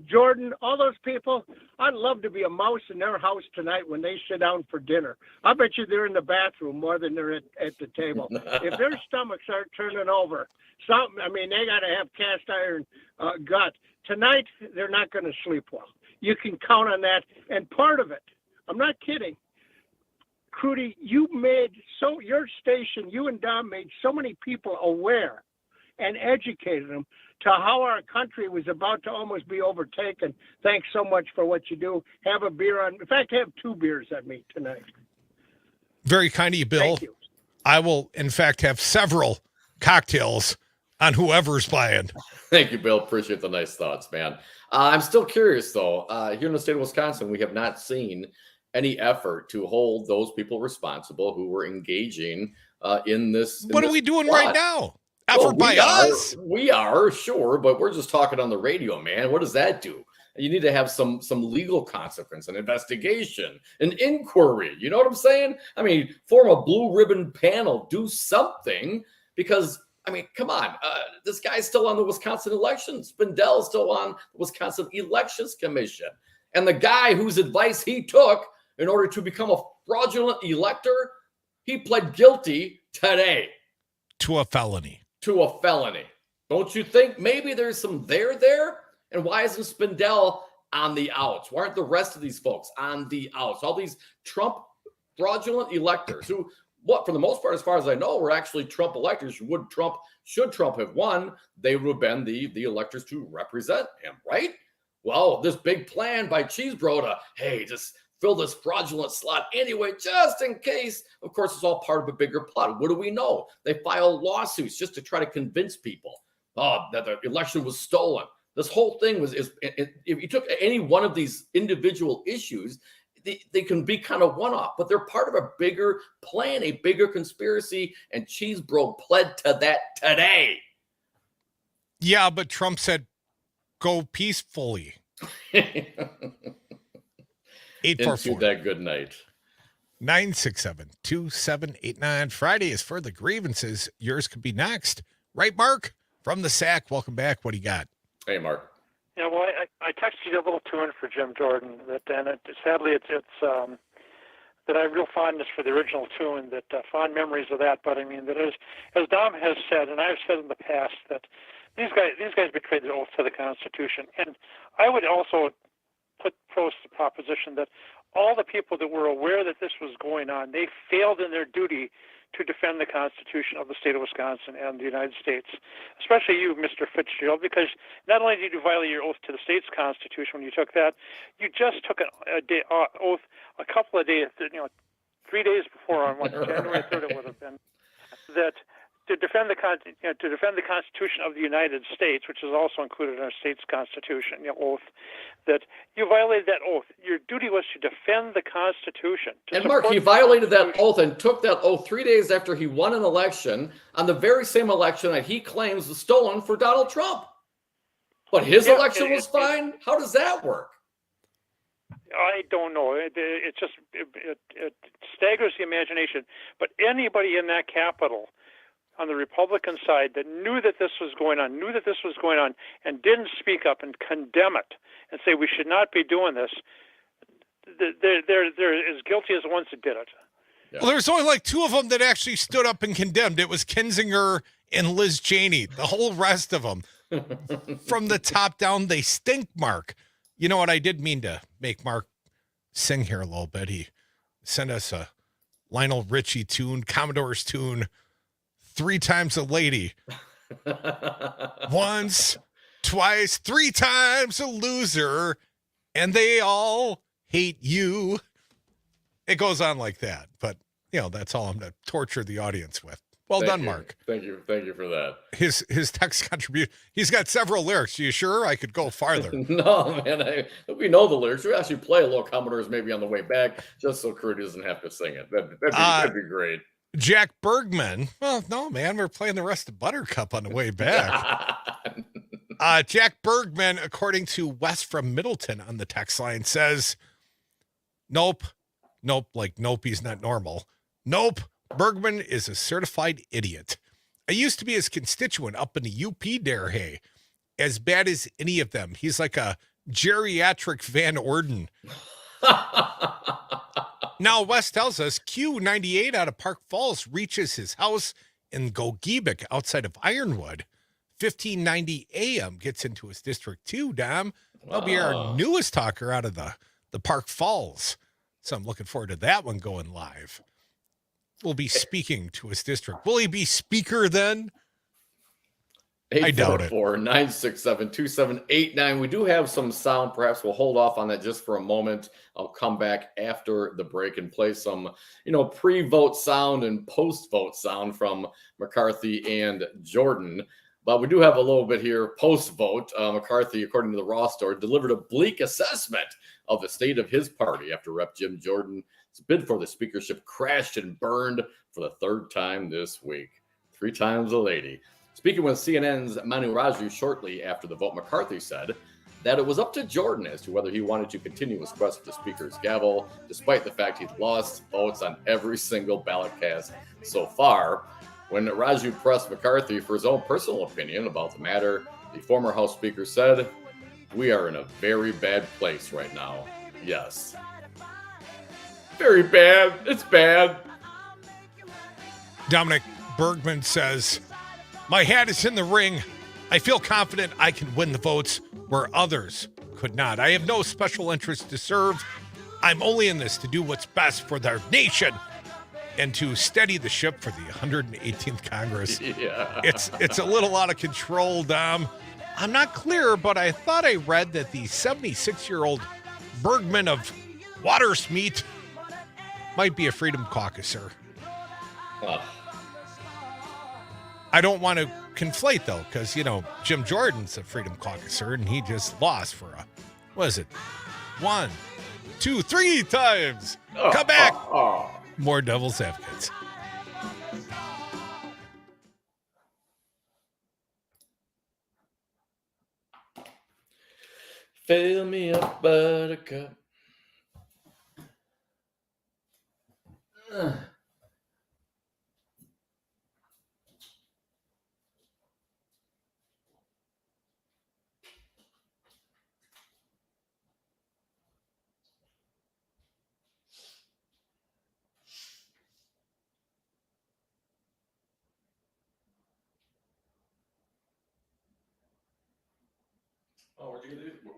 Speaker 9: Jordan, all those people, I'd love to be a mouse in their house tonight when they sit down for dinner. I bet you they're in the bathroom more than they're at the table. If their stomachs aren't turning over, they got to have cast iron gut. Tonight, they're not going to sleep well. You can count on that. And part of it, I'm not kidding, Crute, your station, you and Dom made so many people aware and educated them to how our country was about to almost be overtaken. Thanks so much for what you do. Have a beer in fact, have 2 beers at me tonight.
Speaker 4: Very kind of you, Bill.
Speaker 9: Thank you.
Speaker 4: I will, in fact, have several cocktails on whoever's buying.
Speaker 5: Thank you, Bill. Appreciate the nice thoughts, man. I'm still curious, though. Here in the state of Wisconsin, we have not seen any effort to hold those people responsible who were engaging in this.
Speaker 4: What are we doing right now? Effort by us?
Speaker 5: We are, sure, but we're just talking on the radio, man. What does that do? You need to have some legal consequence, an investigation, an inquiry. You know what I'm saying? I mean, form a blue ribbon panel, do something, because, I mean, come on. This guy's still on the Wisconsin elections. Spindell's still on the Wisconsin Elections Commission. And the guy whose advice he took in order to become a fraudulent elector, he pled guilty today.
Speaker 4: To a felony.
Speaker 5: Don't you think maybe there's some there? And why isn't Spindell on the outs? Why aren't the rest of these folks on the outs? All these Trump fraudulent electors who, for the most part, as far as I know, were actually Trump electors. Should Trump have won, they would have been the electors to represent him, right? Well, this big plan by Chesebro to, just fill this fraudulent slot anyway, just in case. Of course, it's all part of a bigger plot. What do we know? They file lawsuits just to try to convince people that the election was stolen. This whole thing if you took any one of these individual issues, they can be kind of one-off, but they're part of a bigger plan, a bigger conspiracy, and Chesebro pled to that today.
Speaker 4: Yeah, but Trump said, go peacefully. 844.
Speaker 5: Into that good night.
Speaker 4: 967-2789. Friday is for the grievances. Yours could be next. Right, Mark? From the SAC. Welcome back. What do you got?
Speaker 5: Hey, Mark.
Speaker 10: Yeah, well, I texted you a little tune for Jim Jordan, sadly it's that I have real fondness for the original tune, fond memories of that. But I mean, that is, as Dom has said, and I've said in the past, that these guys betrayed their oath to the Constitution. And I would also put pros to the proposition that all the people that were aware that this was going on, they failed in their duty to defend the Constitution of the state of Wisconsin and the United States, especially you, Mr. Fitzgerald, because not only did you violate your oath to the state's Constitution when you took that, you just took an oath a couple of days, 3 days before, on January 3rd it would have been, that to defend the Constitution of the United States, which is also included in our state's Constitution, oath, that you violated that oath. Your duty was to defend the Constitution.
Speaker 5: And Mark, he violated that oath and took that oath 3 days after he won an election on the very same election that he claims was stolen for Donald Trump. But his election was fine? How does that work?
Speaker 10: I don't know. It staggers the imagination. But anybody in that Capitol on the Republican side that knew that this was going on, and didn't speak up and condemn it and say we should not be doing this, they're as guilty as the ones that did it.
Speaker 4: Yeah. Well, there's only like 2 of them that actually stood up and condemned. It was Kinzinger and Liz Cheney. The whole rest of them, from the top down, they stink, Mark. You know what? I did mean to make Mark sing here a little bit. He sent us a Lionel Richie tune, Commodore's tune, 3 times a lady. Once, twice, 3 times a loser, and they all hate you. It goes on like that, but that's all I'm going to torture the audience with. Well done, Mark.
Speaker 5: Thank you for that.
Speaker 4: His text contribution. He's got several lyrics. Are you sure? I could go farther.
Speaker 5: No, man. We know the lyrics. We actually play a little Commodores maybe on the way back, just so Crute doesn't have to sing it. That'd be great.
Speaker 4: Jack Bergman. Well, no, man. We're playing the rest of Buttercup on the way back. Jack Bergman, according to Wes from Middleton on the text line, says, nope, like nope, he's not normal. Nope, Bergman is a certified idiot. I used to be his constituent up in the UP Derhay. as bad as any of them. He's like a geriatric Van Orden. Now, Wes tells us Q98 out of Park Falls reaches his house in Gogebic outside of Ironwood. 1590 AM gets into his district too, Dom. That'll be our newest talker out of the Park Falls. So I'm looking forward to that one going live. We'll be speaking to his district. Will he be speaker then? I doubt it.
Speaker 5: 844-967-2789. We do have some sound. Perhaps we'll hold off on that just for a moment. I'll come back after the break and play some, pre-vote sound and post-vote sound from McCarthy and Jordan. But we do have a little bit here post-vote. McCarthy, according to the Raw Store, delivered a bleak assessment of the state of his party after Rep. Jim Jordan's bid for the speakership crashed and burned for the third time this week. 3 times a lady. Speaking with CNN's Manu Raju shortly after the vote, McCarthy said that it was up to Jordan as to whether he wanted to continue his quest for the speaker's gavel, despite the fact he'd lost votes on every single ballot cast so far. When Raju pressed McCarthy for his own personal opinion about the matter, the former House Speaker said, "We are in a very bad place right now. Yes. Very bad. It's bad."
Speaker 4: Dominic Bergman says, "My hat is in the ring. I feel confident I can win the votes where others could not. I have no special interest to serve. I'm only in this to do what's best for their nation and to steady the ship for the 118th Congress."
Speaker 5: Yeah.
Speaker 4: It's a little out of control, Dom. I'm not clear, but I thought I read that the 76-year-old Bergman of Watersmeet might be a Freedom Caucuser. I don't want to conflate, though, because, Jim Jordan's a Freedom Caucuser, and he just lost for 1, 2, 3 times. Come back. More Devil's Advocates.
Speaker 5: Fill me up, buttercup. Oh, where'd you get these? What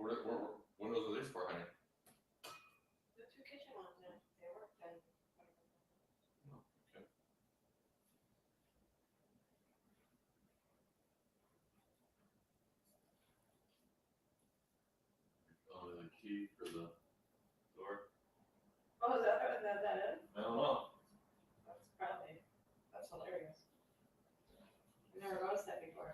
Speaker 5: windows are these for, honey?
Speaker 6: The 2 kitchen ones, they work then.
Speaker 5: Okay. Oh, the key for the door?
Speaker 6: Oh, is that it?
Speaker 5: I don't know.
Speaker 6: That's hilarious. I've never noticed that before.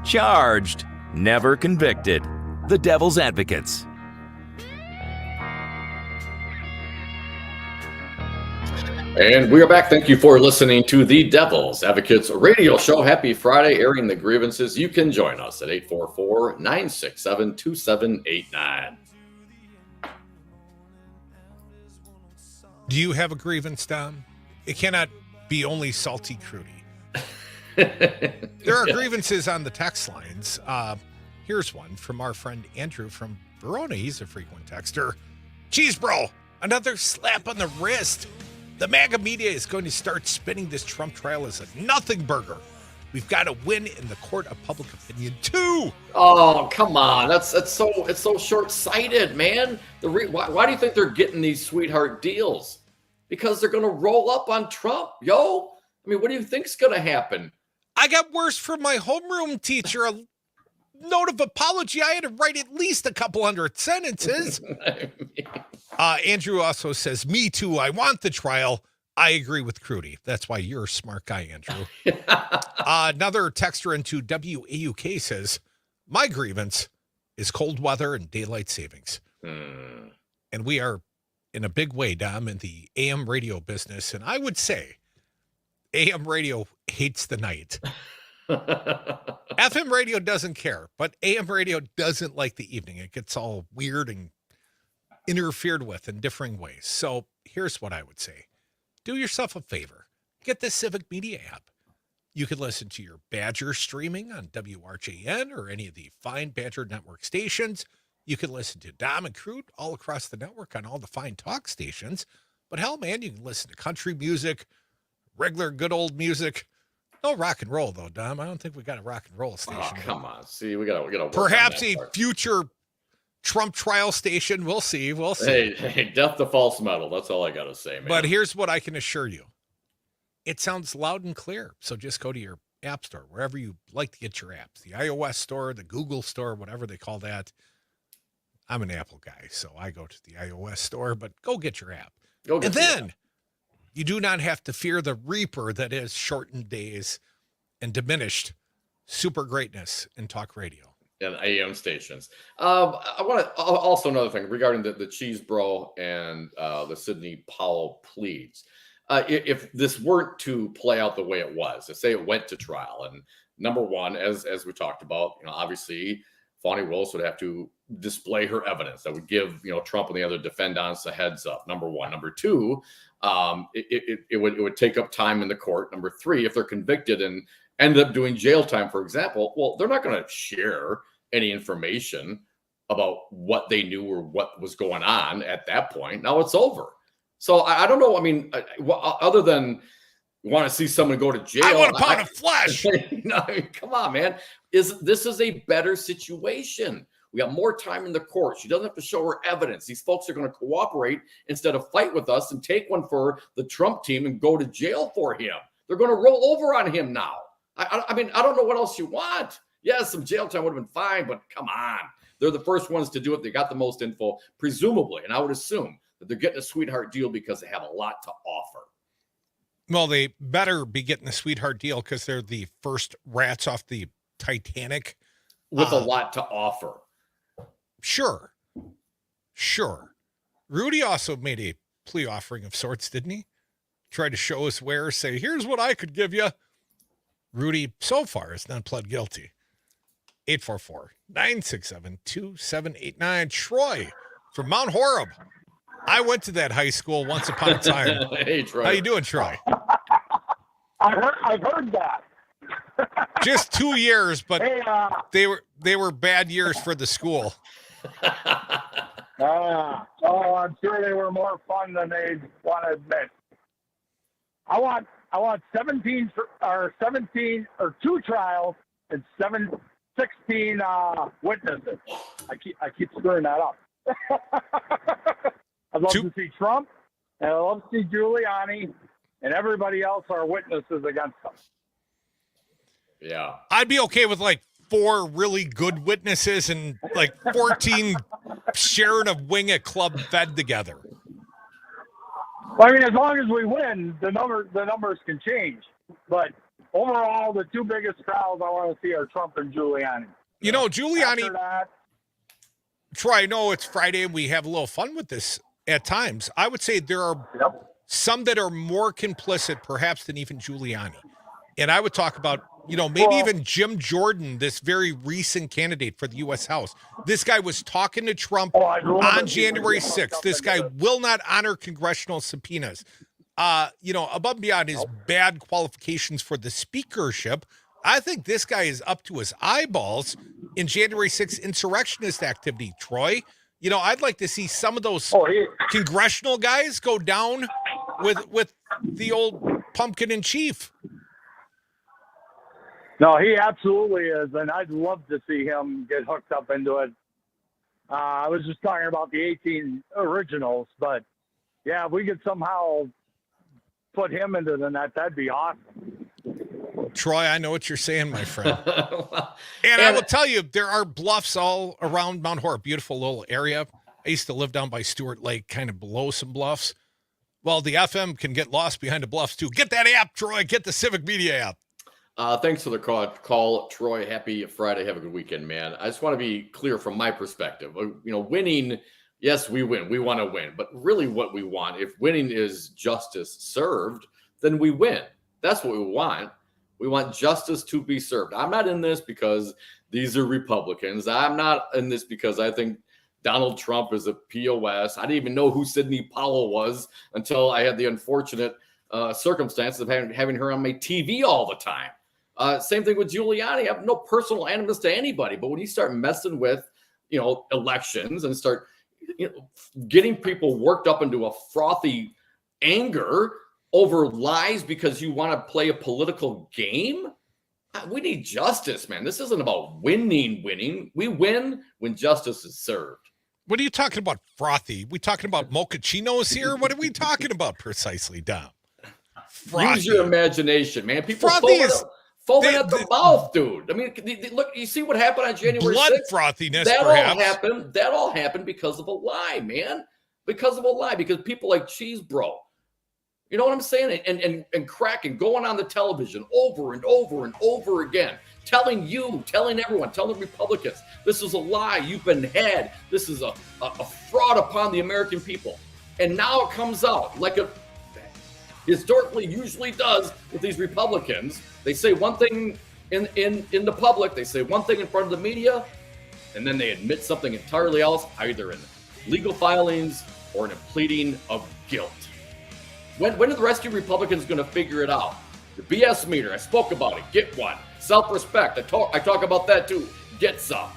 Speaker 1: Charged, never convicted. The Devil's Advocates.
Speaker 5: And we are back. Thank you for listening to the Devil's Advocates radio show. Happy Friday, airing the grievances. You can join us at 844-967-2789.
Speaker 4: Do you have a grievance, Dom? It cannot be only salty Crudy. There are grievances on the text lines. Here's one from our friend Andrew from Verona. He's a frequent texter. Chesebro, Another slap on the wrist. The MAGA media is going to start spinning this Trump trial as a nothing burger. We've got to win in the court of public opinion too.
Speaker 5: Oh, come on. It's so short-sighted, man. Why do you think they're getting these sweetheart deals? Because they're going to roll up on Trump, yo. I mean, what do you think's going to happen?
Speaker 4: I got worse from my homeroom teacher. A note of apology. I had to write at least a couple hundred sentences. Andrew also says, me too. I want the trial. I agree with Crute. That's why you're a smart guy, Andrew. Another texter into WAUK says, my grievance is cold weather and daylight savings. And we are in a big way, Dom, in the AM radio business. And I would say AM radio hates the night. FM radio doesn't care, but AM radio doesn't like the evening. It gets all weird and interfered with in differing ways. So here's what I would say. Do yourself a favor. Get the Civic Media app. You can listen to your Badger streaming on WRJN or any of the fine Badger Network stations. You can listen to Dom and Crute all across the network on all the fine talk stations. But hell, man, you can listen to country music, regular good old music. No rock and roll, though, Dom. I don't think we got a rock and roll station.
Speaker 5: Oh, come on. See, we gotta
Speaker 4: perhaps a future Trump trial station. We'll see. We'll see.
Speaker 5: Hey, death to false metal. That's all I got to say, man.
Speaker 4: But here's what I can assure you. It sounds loud and clear. So just go to your app store, wherever you like to get your apps, the iOS store, the Google store, whatever they call that. I'm an Apple guy, so I go to the iOS store, but go get your app. And then you do not have to fear the reaper that is shortened days and diminished super greatness in talk radio.
Speaker 5: And AM stations. I want to also another thing regarding the Chesebro and the Sidney Powell pleas. If this weren't to play out the way it was, to say it went to trial, and number one, as we talked about, obviously Fani Willis would have to display her evidence that would give Trump and the other defendants a heads up. Number one. Number two, it would take up time in the court. Number three, if they're convicted and end up doing jail time, for example, well, they're not going to share any information about what they knew or what was going on at that point. Now it's over. So I don't know. I mean, other than want to see someone go to jail.
Speaker 4: I want a pound of flesh.
Speaker 5: Come on, man. This is a better situation. We got more time in the court. She doesn't have to show her evidence. These folks are going to cooperate instead of fight with us and take one for the Trump team and go to jail for him. They're going to roll over on him now. I mean, I don't know what else you want. Yes, some jail time would have been fine, but come on. They're the first ones to do it. They got the most info, presumably. And I would assume that they're getting a sweetheart deal because they have a lot to offer.
Speaker 4: Well, they better be getting a sweetheart deal because they're the first rats off the Titanic.
Speaker 5: With a lot to offer.
Speaker 4: Sure. Rudy also made a plea offering of sorts, didn't he? Tried to show us where, say, here's what I could give you. Rudy, so far, has not pled guilty. 844-967-2789. Troy from Mount Horeb. I went to that high school once upon a time.
Speaker 5: Hey, Troy.
Speaker 4: How you doing, Troy?
Speaker 9: I've heard that.
Speaker 4: Just 2 years, but
Speaker 9: Hey,
Speaker 4: they were bad years for the school.
Speaker 9: I'm sure they were more fun than they want to admit. I want 17 or 2 trials and 16 witnesses. I keep screwing that up. I'd love to see Trump, and I'd love to see Giuliani, and everybody else are witnesses against them.
Speaker 5: Yeah.
Speaker 4: I'd be okay with like 4 really good witnesses and like 14 sharing a wing at Club Fed together.
Speaker 9: Well, I mean, as long as we win, the numbers can change. But overall, the 2 biggest trials I want to see are Trump and Giuliani.
Speaker 4: Giuliani. Troy, I know it's Friday and we have a little fun with this at times. I would say there are some that are more complicit, perhaps, than even Giuliani. And I would talk about, maybe even Jim Jordan, this very recent candidate for the U.S. House. This guy was talking to Trump on January 6th. This guy will not honor congressional subpoenas. Above and beyond his bad qualifications for the speakership, I think this guy is up to his eyeballs in January 6th insurrectionist activity. Troy, You know, I'd like to see some of those
Speaker 9: Oh,
Speaker 4: congressional guys go down with the old pumpkin in chief.
Speaker 11: No, he absolutely is, and I'd love to see him get hooked up into it. I was just talking about the 18 originals, but yeah, if we could somehow put him into the net, that'd be awesome.
Speaker 4: Troy, I know what you're saying, my friend. And I will tell you, there are bluffs all around Mount Horeb, beautiful little area. I used to live down by Stewart Lake, kind of below some bluffs. Well, the FM can get lost behind the bluffs too. Get that app, Troy. Get the Civic Media app.
Speaker 5: Thanks for the call, Troy. Happy Friday. Have a good weekend, man. I just want to be clear from my perspective. Winning, yes, we win. We want to win. But really what we want, if winning is justice served, then we win. That's what we want. We want justice to be served. I'm not in this because these are Republicans. I'm not in this because I think Donald Trump is a POS. I didn't even know who Sidney Powell was until I had the unfortunate circumstances of having her on my TV all the time. Same thing with Giuliani. I have no personal animus to anybody, but when you start messing with, elections and start, getting people worked up into a frothy anger over lies because you want to play a political game, we need justice, man. This isn't about winning. We win when justice is served.
Speaker 4: What are you talking about, frothy? We talking about mochachinos here? What are we talking about precisely, Dom? Frothy.
Speaker 5: Use your imagination, man. People foaming at the mouth, dude. I mean, look, you see what happened on January 6th?
Speaker 4: Blood frothiness,
Speaker 5: that
Speaker 4: perhaps.
Speaker 5: That all happened because of a lie, man. Because of a lie. Because people like Chesebro, you know what I'm saying? And cracking, going on the television over and over and over again, telling everyone, telling the Republicans, this is a lie. You've been had. This is a fraud upon the American people. And now it comes out like it historically usually does with these Republicans. They say one thing in the public, they say one thing in front of the media, and then they admit something entirely else, either in legal filings or in a pleading of guilt. When are the rest of you Republicans going to figure it out? The BS meter, I spoke about it. Get one. Self-respect, I talk about that too. Get some.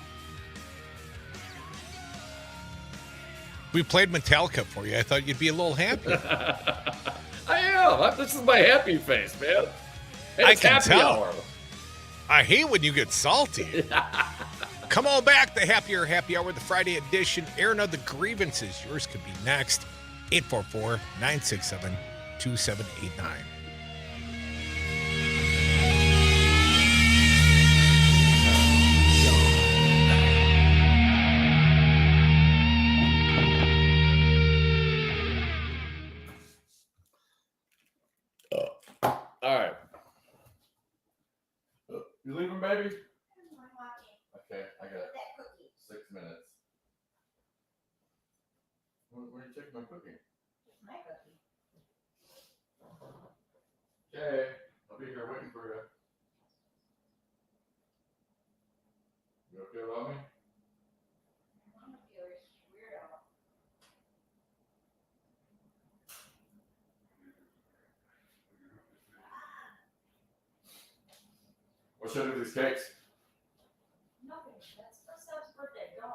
Speaker 4: We played Metallica for you. I thought you'd be a little happy.
Speaker 5: I am. This is my happy face, man. And
Speaker 4: I
Speaker 5: it's
Speaker 4: can
Speaker 5: happy
Speaker 4: tell.
Speaker 5: hour.
Speaker 4: I hate when you get salty. Come on back. The Happier Happy Hour, the Friday edition. Airing of the grievances. Yours could be next. 844-967-2789.
Speaker 5: All right. You leaving, baby? Okay, I got 6 minutes. Where are you taking my cookie? Okay, I'll be here waiting for you. You okay about me? What should I do with these cakes?
Speaker 6: Nothing. That's first Sam's birthday. Don't.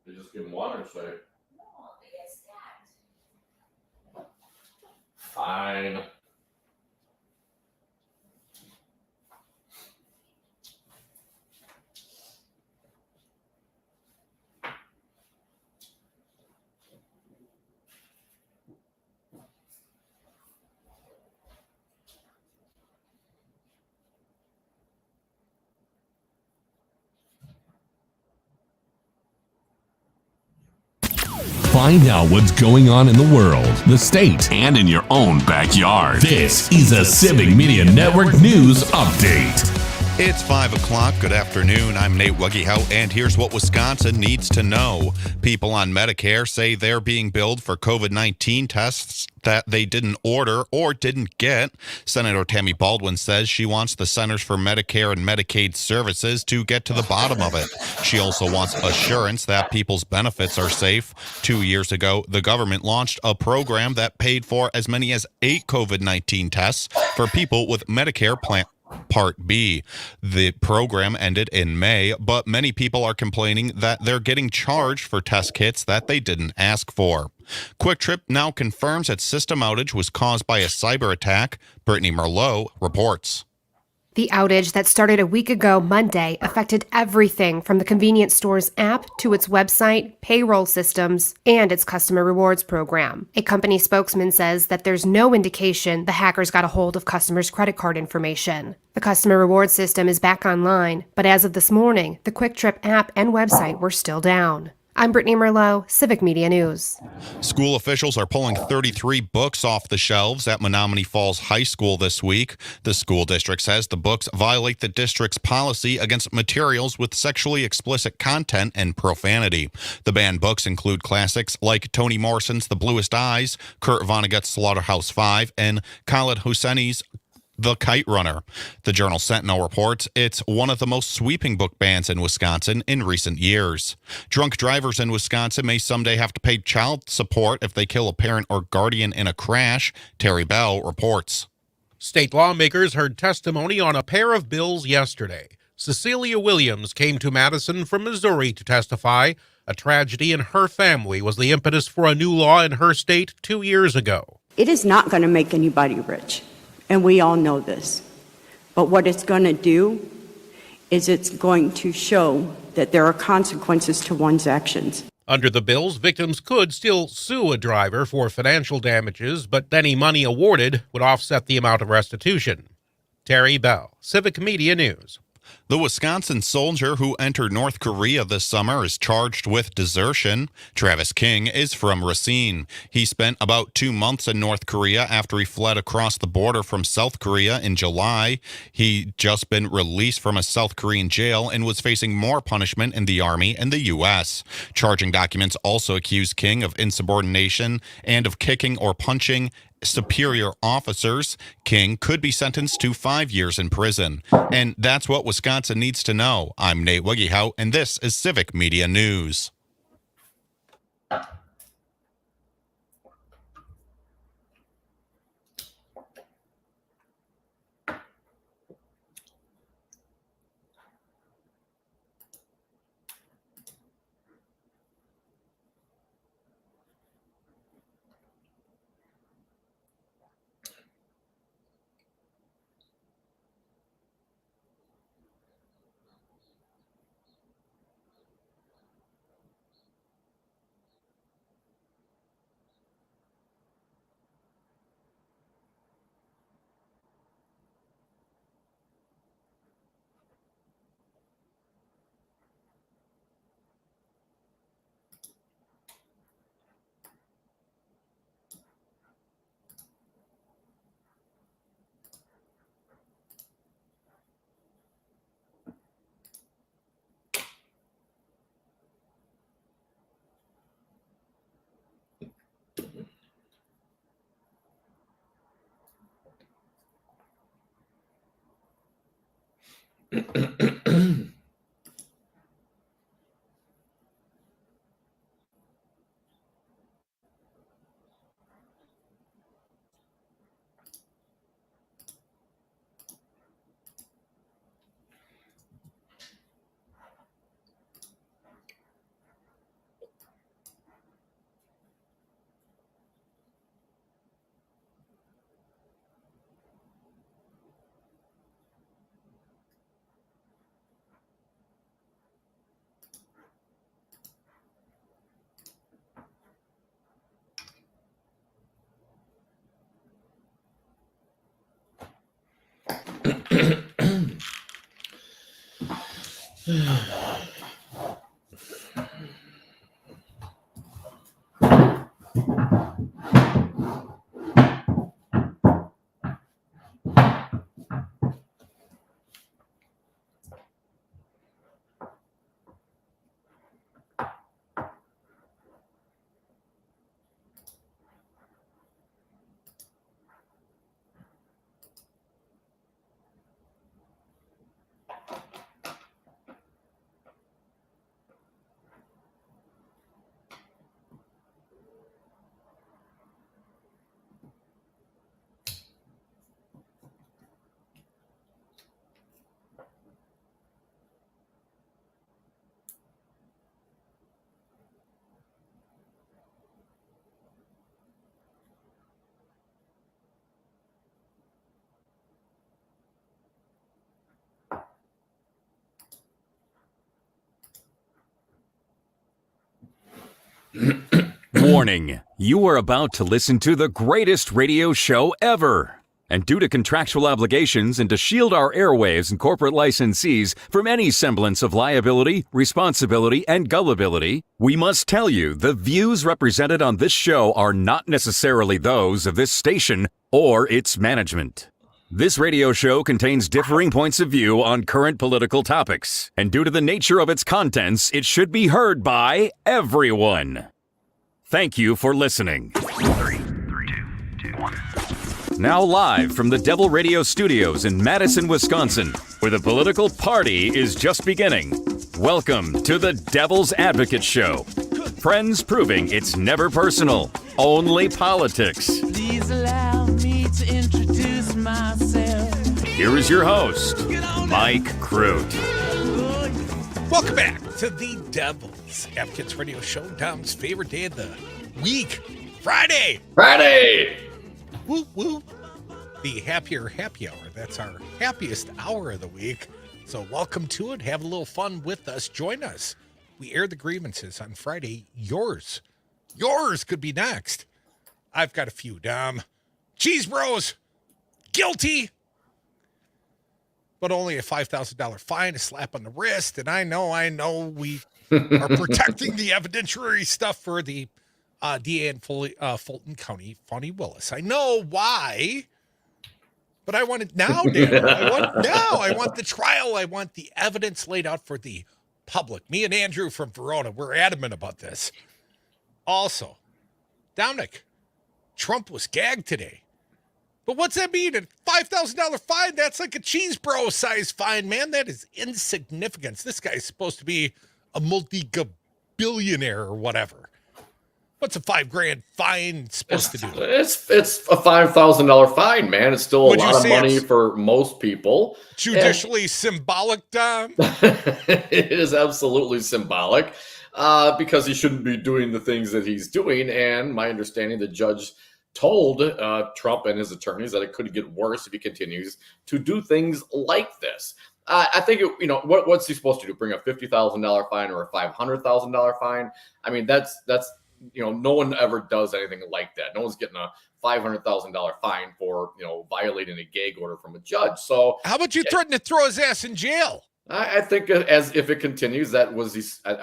Speaker 5: They just give them one or say?
Speaker 6: No, they get stacked.
Speaker 5: Fine.
Speaker 12: Find out what's going on in the world, the state, and in your own backyard. This is a Civic Media Network News Update.
Speaker 7: It's 5 o'clock. Good afternoon. I'm Nate Wuggehout, and here's what Wisconsin needs to know. People on Medicare say they're being billed for COVID-19 tests that they didn't order or didn't get. Senator Tammy Baldwin says she wants the Centers for Medicare and Medicaid Services to get to the bottom of it. She also wants assurance that people's benefits are safe. 2 years ago, the government launched a program that paid for as many as 8 COVID-19 tests for people with Medicare Part B. The program ended in May, but many people are complaining that they're getting charged for test kits that they didn't ask for. Quick Trip now confirms its system outage was caused by a cyber attack. Brittany Merlot reports.
Speaker 13: The outage that started a week ago Monday affected everything from the convenience store's app to its website, payroll systems, and its customer rewards program. A company spokesman says that there's no indication the hackers got a hold of customers' credit card information. The customer rewards system is back online, but as of this morning, the Quick Trip app and website were still down. I'm Brittany Merlot, Civic Media News.
Speaker 7: School officials are pulling 33 books off the shelves at Menominee Falls High School this week. The school district says the books violate the district's policy against materials with sexually explicit content and profanity. The banned books include classics like Toni Morrison's The Bluest Eyes, Kurt Vonnegut's Slaughterhouse-Five, and Khaled Hosseini's The Kite Runner. The Journal Sentinel reports it's one of the most sweeping book bans in Wisconsin in recent years. Drunk drivers in Wisconsin may someday have to pay child support if they kill a parent or guardian in a crash. Terry Bell reports.
Speaker 14: State lawmakers heard testimony on a pair of bills yesterday. Cecilia Williams came to Madison from Missouri to testify. A tragedy in her family was the impetus for a new law in her state 2 years ago.
Speaker 15: It is not going to make anybody rich. And we all know this. But what it's going to do is it's going to show that there are consequences to one's actions.
Speaker 14: Under the bills, victims could still sue a driver for financial damages, but any money awarded would offset the amount of restitution. Terry Bell, Civic Media News.
Speaker 7: The Wisconsin soldier who entered North Korea this summer is charged with desertion. Travis King is from Racine. He spent about 2 months in North Korea after he fled across the border from South Korea in July. He'd just been released from a South Korean jail and was facing more punishment in the Army and the U.S. Charging documents also accuse King of insubordination and of kicking or punching superior officers. King could be sentenced to 5 years in prison. And that's what Wisconsin needs to know. I'm Nate Wiggyhout, and this is Civic Media News.
Speaker 1: Warning, you are about to listen to the greatest radio show ever. And due to contractual obligations and to shield our airwaves and corporate licensees from any semblance of liability, responsibility, and gullibility, we must tell you the views represented on this show are not necessarily those of this station or its management. This radio show contains differing points of view on current political topics, and due to the nature of its contents, it should be heard by everyone. Thank you for listening.
Speaker 3: 3, 2, 1.
Speaker 1: Now live from the Devil Radio Studios in Madison, Wisconsin, where the political party is just beginning. Welcome to the Devil's Advocate Show. Friends proving it's never personal, only politics.
Speaker 3: Please allow me to introduce myself.
Speaker 1: Here is your host, Mike Crute.
Speaker 4: Welcome back to the Devil's Advocates Radio Show. Dom's favorite day of the week, Friday.
Speaker 5: Friday!
Speaker 4: Woo, woo. The happier happy hour. That's our happiest hour of the week. So welcome to it. Have a little fun with us. Join us. We air the grievances on Friday. Yours could be next. I've got a few, Dom. Chesebros, guilty, but only a $5,000 fine, a slap on the wrist. And I know we are protecting the evidentiary stuff for the DA in Fulton County, Fonnie Willis. I know why, but I want it now, Dan. I want the trial. I want the evidence laid out for the public. Me and Andrew from Verona, we're adamant about this. Also, Dominic, Trump was gagged today. But what's that mean? A $5,000 fine? That's like a Chesebro size fine, man. That is insignificance. This guy's supposed to be a multi-billionaire or whatever. What's a $5,000 fine supposed to do?
Speaker 5: It's a $5,000 fine, man. It's still a lot of money for most people.
Speaker 4: Judicially symbolic, Dom?
Speaker 5: It is absolutely symbolic because he shouldn't be doing the things that he's doing. And my understanding, the judge told Trump and his attorneys that it could get worse if he continues to do things like this. I think, what's he supposed to do? Bring a $50,000 fine or a $500,000 fine? I mean, that's no one ever does anything like that. No one's getting a $500,000 fine for, violating a gag order from a judge. So
Speaker 4: how about you threaten to throw his ass in jail?
Speaker 5: I think as if it continues, I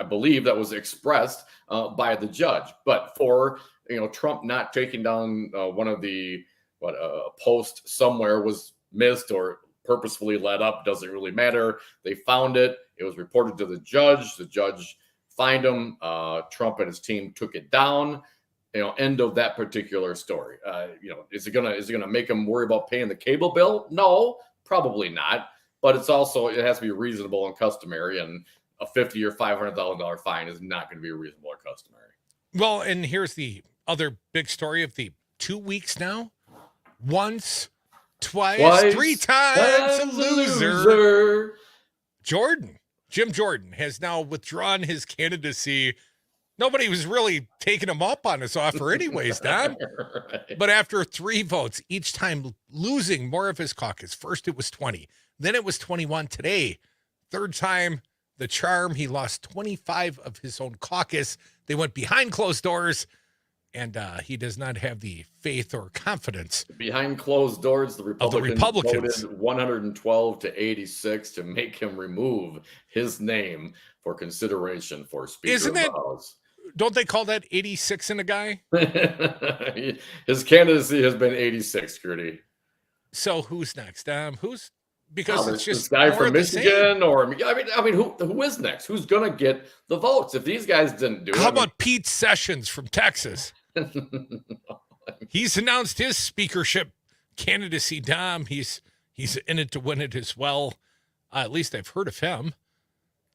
Speaker 5: believe that was expressed by the judge. But for, Trump not taking down one of the, post somewhere was missed or purposefully let up, doesn't really matter. They found it. It was reported to the judge. The judge fined him. Trump and his team took it down. End of that particular story. Is it gonna make him worry about paying the cable bill? No, probably not. But it has to be reasonable and customary, and a $50,000 or $500,000 fine is not going to be reasonable or customary.
Speaker 4: Well, and here's the other big story of the 2 weeks now. Once, twice, 3 times a loser. Jim Jordan has now withdrawn his candidacy. Nobody was really taking him up on his offer anyways, Don. Right. But after 3 votes, each time losing more of his caucus. First it was 20, then it was 21 today. Third time, the charm, he lost 25 of his own caucus. They went behind closed doors, and he does not have the faith or confidence.
Speaker 5: Behind closed doors, the Republicans voted 112 to 86 to make him remove his name for consideration for Speaker of the House.
Speaker 4: Don't they call that 86 in a guy?
Speaker 5: His candidacy has been 86, Gertie.
Speaker 4: So who's next? Because it's just
Speaker 5: this guy from Michigan, or who is next? Who's gonna get the votes if these guys didn't do it?
Speaker 4: How about Pete Sessions from Texas? He's announced his speakership candidacy. Dom, he's in it to win it as well. At least I've heard of him.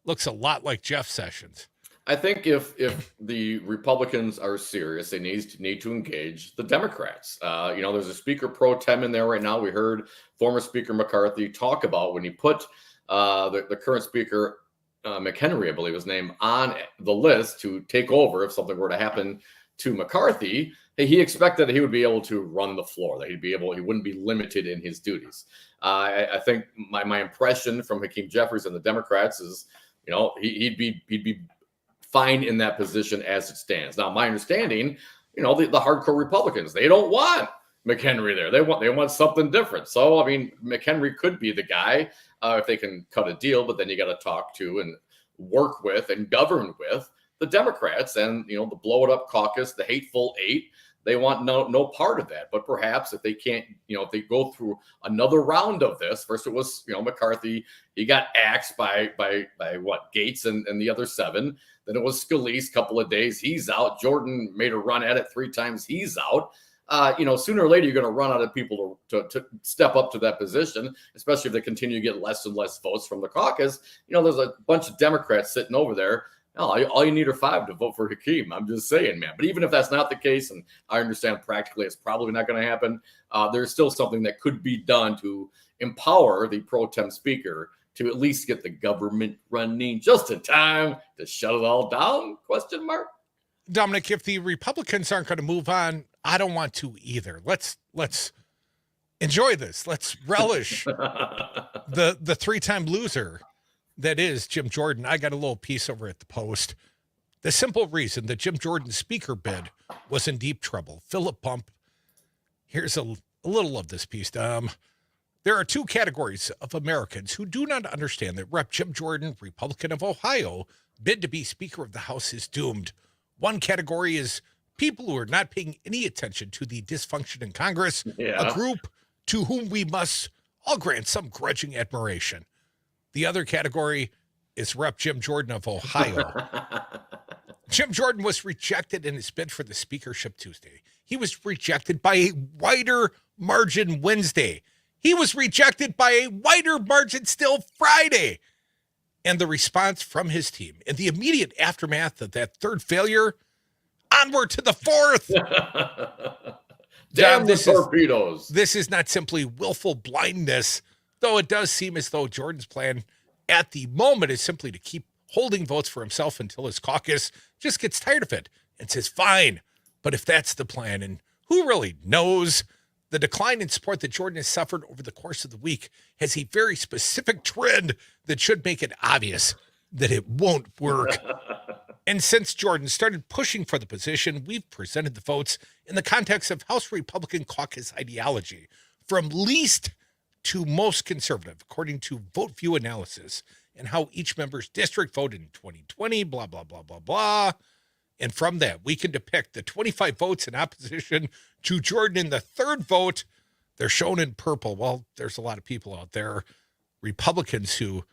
Speaker 4: Looks a lot like Jeff Sessions.
Speaker 5: I think if the Republicans are serious, they need to engage the Democrats. There's a speaker pro tem in there right now. We heard former Speaker McCarthy talk about when he put the current Speaker McHenry, I believe his name, on the list to take over if something were to happen to McCarthy. He expected that he would be able to run the floor, that he wouldn't be limited in his duties. I think my impression from Hakeem Jeffries and the Democrats is, he'd be fine in that position as it stands. Now, my understanding, the hardcore Republicans, they don't want McHenry there. They want something different. So, I mean, McHenry could be the guy if they can cut a deal, but then you got to talk to and work with and govern with the Democrats and, the blow it up caucus, the hateful eight. They want no part of that. But perhaps if they can't, if they go through another round of this, first it was, McCarthy, he got axed by what, Gates and the other 7. Then it was Scalise, couple of days, he's out. Jordan made a run at it 3 times, he's out. Sooner or later, you're going to run out of people to step up to that position, especially if they continue to get less and less votes from the caucus. There's a bunch of Democrats sitting over there. All you need are 5 to vote for Hakeem. I'm just saying, man. But even if that's not the case, and I understand practically it's probably not going to happen, there's still something that could be done to empower the pro tem speaker to at least get the government running just in time to shut it all down? ?
Speaker 4: Dominic, if the Republicans aren't going to move on, I don't want to either. Let's enjoy this. Let's relish the 3-time loser that is Jim Jordan. I got a little piece over at the Post. The simple reason that Jim Jordan's speaker bid was in deep trouble. Philip Bump. Here's a little of this piece. There are 2 categories of Americans who do not understand that Rep. Jim Jordan, Republican of Ohio, bid to be Speaker of the House is doomed. One category is people who are not paying any attention to the dysfunction in Congress, a group to whom we must all grant some grudging admiration. The other category is Rep. Jim Jordan of Ohio. Jim Jordan was rejected in his bid for the speakership Tuesday. He was rejected by a wider margin Wednesday. He was rejected by a wider margin still Friday. And the response from his team in the immediate aftermath of that 3rd failure, onward to the 4th.
Speaker 5: Damn the torpedoes.
Speaker 4: This is not simply willful blindness, though it does seem as though Jordan's plan at the moment is simply to keep holding votes for himself until his caucus just gets tired of it and says, fine. But if that's the plan, and who really knows, the decline in support that Jordan has suffered over the course of the week has a very specific trend that should make it obvious that it won't work. And since Jordan started pushing for the position, we've presented the votes in the context of House Republican caucus ideology, from least to most conservative, according to Vote View analysis, and how each member's district voted in 2020, blah, blah, blah, blah, blah. And from that, we can depict the 25 votes in opposition to Jordan in the 3rd vote. They're shown in purple. Well, there's a lot of people out there, Republicans, who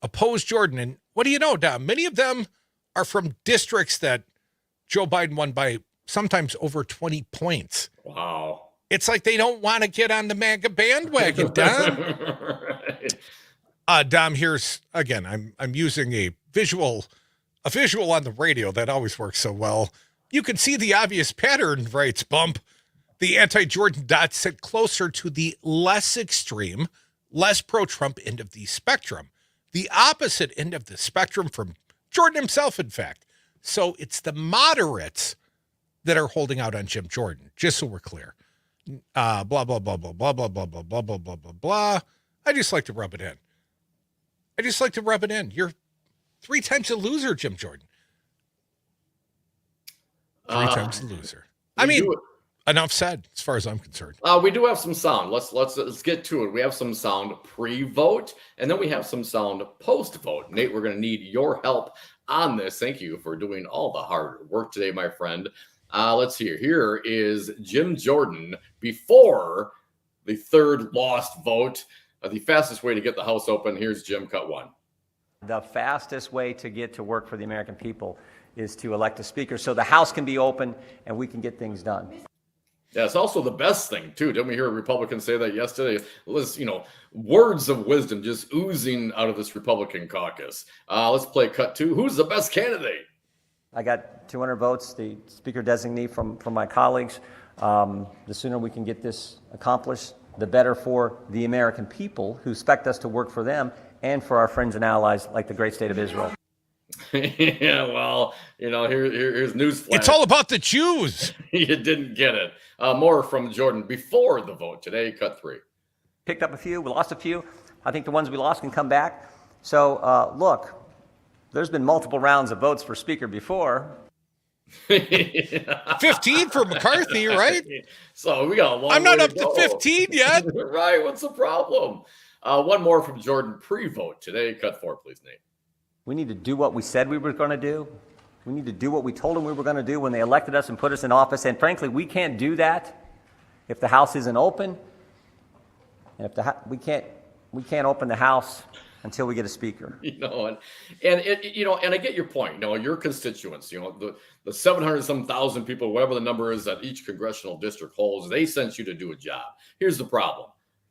Speaker 4: oppose Jordan. And what do you know, Dom? Many of them are from districts that Joe Biden won by sometimes over 20 points.
Speaker 5: Wow.
Speaker 4: It's like they don't want to get on the MAGA bandwagon, Dom.
Speaker 5: Right.
Speaker 4: Dom, here's, again, I'm using a visual on the radio that always works so well. You can see the obvious pattern, writes Bump. The anti-Jordan dots sit closer to the less extreme, less pro-Trump end of the spectrum. The opposite end of the spectrum from Jordan himself, in fact. So it's the moderates that are holding out on Jim Jordan, just so we're clear. Blah, blah, blah, blah, blah, blah, blah, blah, blah, blah, blah, blah, blah, blah. I just like to rub it in. You're 3 times a loser, Jim Jordan. 3 times a loser. I mean, enough said as far as I'm concerned.
Speaker 5: We do have some sound. Let's get to it. We have some sound pre-vote, and then we have some sound post-vote. Nate, we're going to need your help on this. Thank you for doing all the hard work today, my friend. Let's hear. Here is Jim Jordan before the 3rd lost vote. The fastest way to get the House open. Here's Jim, cut 1.
Speaker 16: The fastest way to get to work for the American people is to elect a speaker so the House can be open and we can get things done.
Speaker 5: Yeah, it's also the best thing, too. Didn't we hear a Republican say that yesterday? Words of wisdom just oozing out of this Republican caucus. Let's play cut 2. Who's the best candidate?
Speaker 16: I got 200 votes, the speaker designee from my colleagues. The sooner we can get this accomplished, the better for the American people who expect us to work for them and for our friends and allies like the great state of Israel.
Speaker 5: Yeah, well, here's newsflash.
Speaker 4: It's all about the Jews.
Speaker 5: You didn't get it. More from Jordan before the vote today, cut 3.
Speaker 16: Picked up a few, we lost a few. I think the ones we lost can come back. So, look, There's been multiple rounds of votes for Speaker before.
Speaker 4: 15 for McCarthy, right?
Speaker 5: So we got a long
Speaker 4: I'm not
Speaker 5: way
Speaker 4: up to 15 yet.
Speaker 5: Right, what's the problem? One more from Jordan pre-vote today. Cut 4, please, Nate.
Speaker 16: We need to do what we said we were going to do. We need to do what we told them we were going to do when they elected us and put us in office. And frankly, we can't do that if the House isn't open. And if we can't open the House until we get a speaker.
Speaker 5: And I get your point. Your constituents, the 700 thousand people, whatever the number is that each congressional district holds, they sent you to do a job. Here's the problem.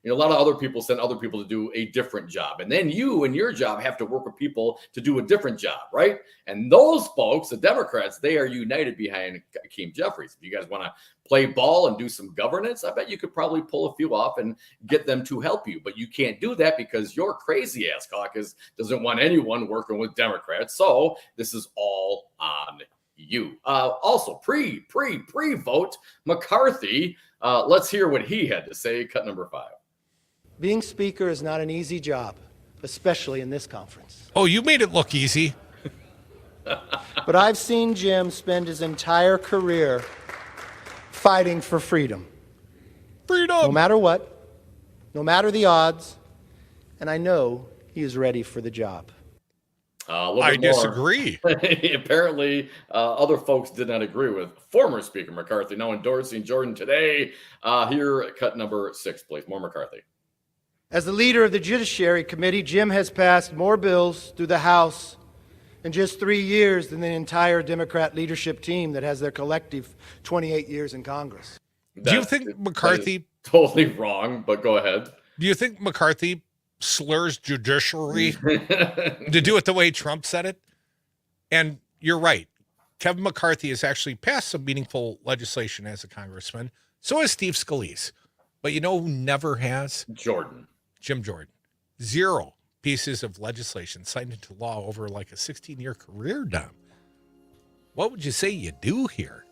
Speaker 5: A lot of other people send other people to do a different job. And then you and your job have to work with people to do a different job, right? And those folks, the Democrats, they are united behind Hakeem Jeffries. If you guys want to play ball and do some governance, I bet you could probably pull a few off and get them to help you. But you can't do that because your crazy ass caucus doesn't want anyone working with Democrats. So this is all on you. Also, pre-vote, McCarthy, let's hear what he had to say. Cut number 5.
Speaker 17: Being Speaker is not an easy job, especially in this conference.
Speaker 4: Oh, you made it look easy.
Speaker 17: But I've seen Jim spend his entire career fighting for freedom.
Speaker 4: Freedom!
Speaker 17: No matter what, no matter the odds, and I know he is ready for the job.
Speaker 4: I disagree.
Speaker 5: Apparently, other folks did not agree with former Speaker McCarthy, now endorsing Jordan today. Here, cut number 6, please. More McCarthy.
Speaker 17: As the leader of the Judiciary Committee, Jim has passed more bills through the House in just 3 years than the entire Democrat leadership team that has their collective 28 years in Congress.
Speaker 4: Do you think McCarthy...
Speaker 5: Totally wrong, but go ahead.
Speaker 4: Do you think McCarthy slurs judiciary to do it the way Trump said it? And you're right. Kevin McCarthy has actually passed some meaningful legislation as a congressman. So has Steve Scalise. But you know who never has? Jim Jordan. 0 pieces of legislation signed into law over like a 16-year career, Dom. What would you say you do here?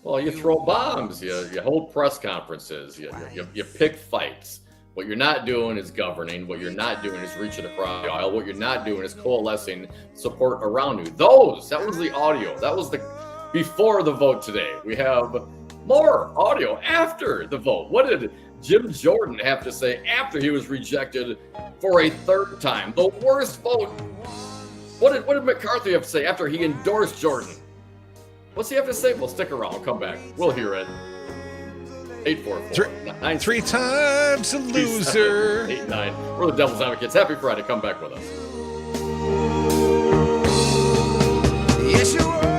Speaker 5: Well, you throw bombs, you hold press conferences, you pick fights. What you're not doing is governing. What you're not doing is reaching across the aisle. What you're not doing is coalescing support around you. That was the audio. That was the before the vote today. We have more audio after the vote. What did Jim Jordan have to say after he was rejected for a 3rd time? The worst vote. What did McCarthy have to say after he endorsed Jordan? What's he have to say? Well, stick around. We'll come back. We'll hear it. 844
Speaker 4: 3 times a loser.
Speaker 5: 89. We're the Devil's Advocates. Happy Friday. Come back with us.
Speaker 3: Yes, you are.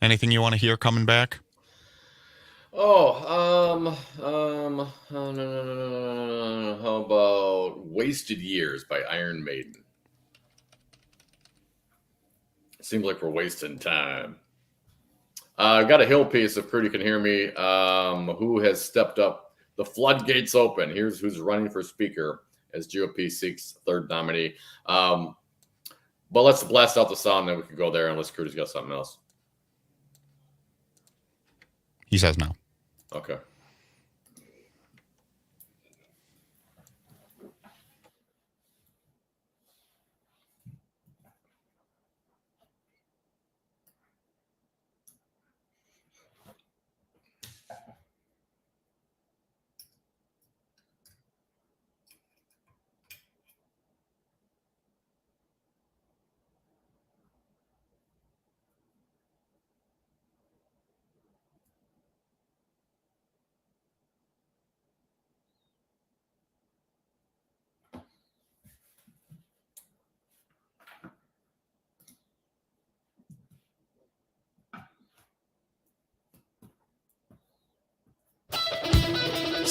Speaker 7: Anything you want to hear coming back?
Speaker 5: No. How about Wasted Years by Iron Maiden? Seems like we're wasting time. I've got a Hill piece, if Crute can hear me, who has stepped up. The floodgates open. Here's who's running for Speaker as GOP seeks 3rd nominee. But let's blast out the sound, then we can go there unless Crute's got something else.
Speaker 7: He says no.
Speaker 5: Okay.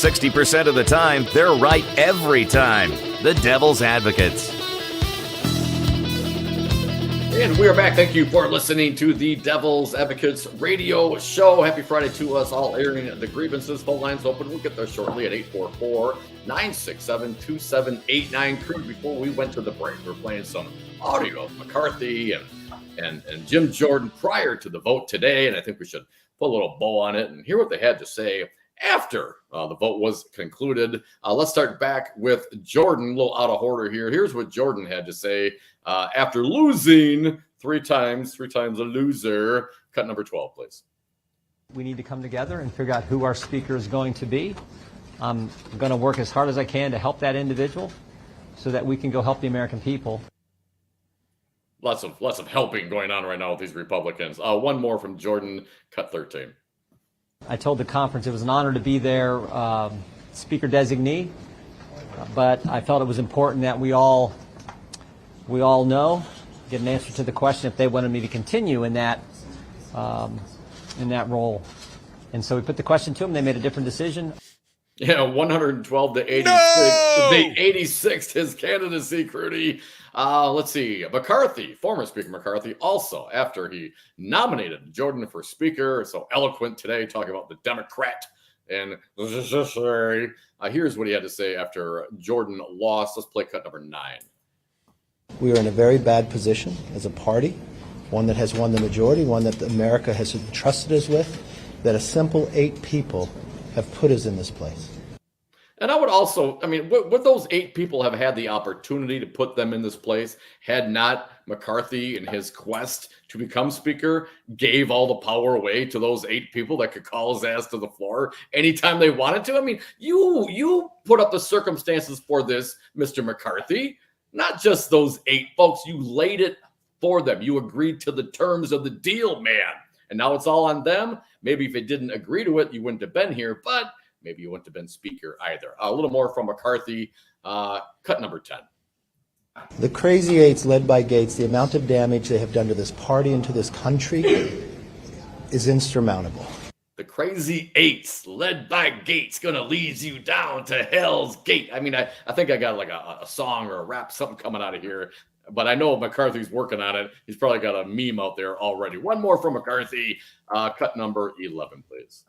Speaker 1: 60% of the time, they're right every time. The Devil's Advocates.
Speaker 5: And we are back. Thank you for listening to the Devil's Advocates radio show. Happy Friday to us all, airing the grievances. Phone lines open. We'll get there shortly at 844-967-2789. Crute, before we went to the break, we were playing some audio of McCarthy and Jim Jordan prior to the vote today, and I think we should put a little bow on it and hear what they had to say after the vote was concluded. Let's start back with Jordan, a little out of order here. Here's what Jordan had to say after losing three times a loser. Cut number 12, please.
Speaker 16: We need to come together and figure out who our speaker is going to be. I'm going to work as hard as I can to help that individual so that we can go help the American people.
Speaker 5: Lots of helping going on right now with these Republicans. One more from Jordan, cut 13.
Speaker 16: I told the conference it was an honor to be their speaker designee, but I felt it was important that we all know, get an answer to the question if they wanted me to continue in that role. And so we put the question to them. They made a different decision.
Speaker 5: Yeah, 112 to 86.
Speaker 4: No!
Speaker 5: They 86th his candidacy, Crute. Let's see. McCarthy, former Speaker McCarthy, also after he nominated Jordan for Speaker, so eloquent today, talking about the Democrat and here's what he had to say after Jordan lost. Let's play cut number 9.
Speaker 18: We are in a very bad position as a party, one that has won the majority, one that America has entrusted us with, that a simple 8 people have put us in this place.
Speaker 5: And I would also, would those 8 people have had the opportunity to put them in this place had not McCarthy, in his quest to become Speaker, gave all the power away to those 8 people that could call his ass to the floor anytime they wanted to? You put up the circumstances for this, Mr. McCarthy, not just those 8 folks. You laid it for them. You agreed to the terms of the deal, man. And now it's all on them. Maybe if it didn't agree to it, you wouldn't have been here, but maybe you wouldn't have been Speaker either. A little more from McCarthy, cut number 10.
Speaker 18: The Crazy Eights, led by Gates, the amount of damage they have done to this party and to this country is insurmountable.
Speaker 5: The Crazy Eights, led by Gates, gonna lead you down to Hell's Gate. I think I got like a song or a rap, something coming out of here. But I know McCarthy's working on it. He's probably got a meme out there already. One more from McCarthy. Cut number 11, please.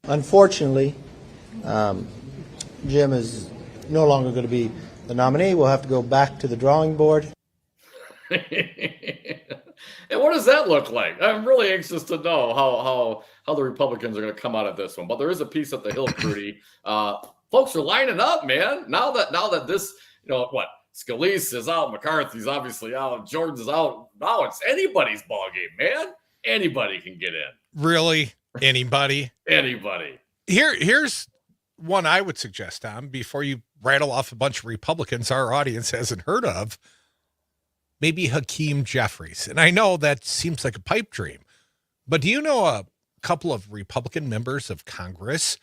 Speaker 18: Unfortunately, Jim is no longer going to be the nominee. We'll have to go back to the drawing board.
Speaker 5: And what does that look like? I'm really anxious to know how the Republicans are going to come out of this one. But there is a piece at the Hill, Crute. Folks are lining up, man. Now that this, Scalise is out, McCarthy's obviously out, Jordan's out. Now it's anybody's ball game, man. Anybody can get in.
Speaker 4: Really? Anybody?
Speaker 5: Anybody.
Speaker 4: Here's one I would suggest, Tom, before you rattle off a bunch of Republicans our audience hasn't heard of. Maybe Hakeem Jeffries. And I know that seems like a pipe dream, but do you know a couple of Republican members of Congress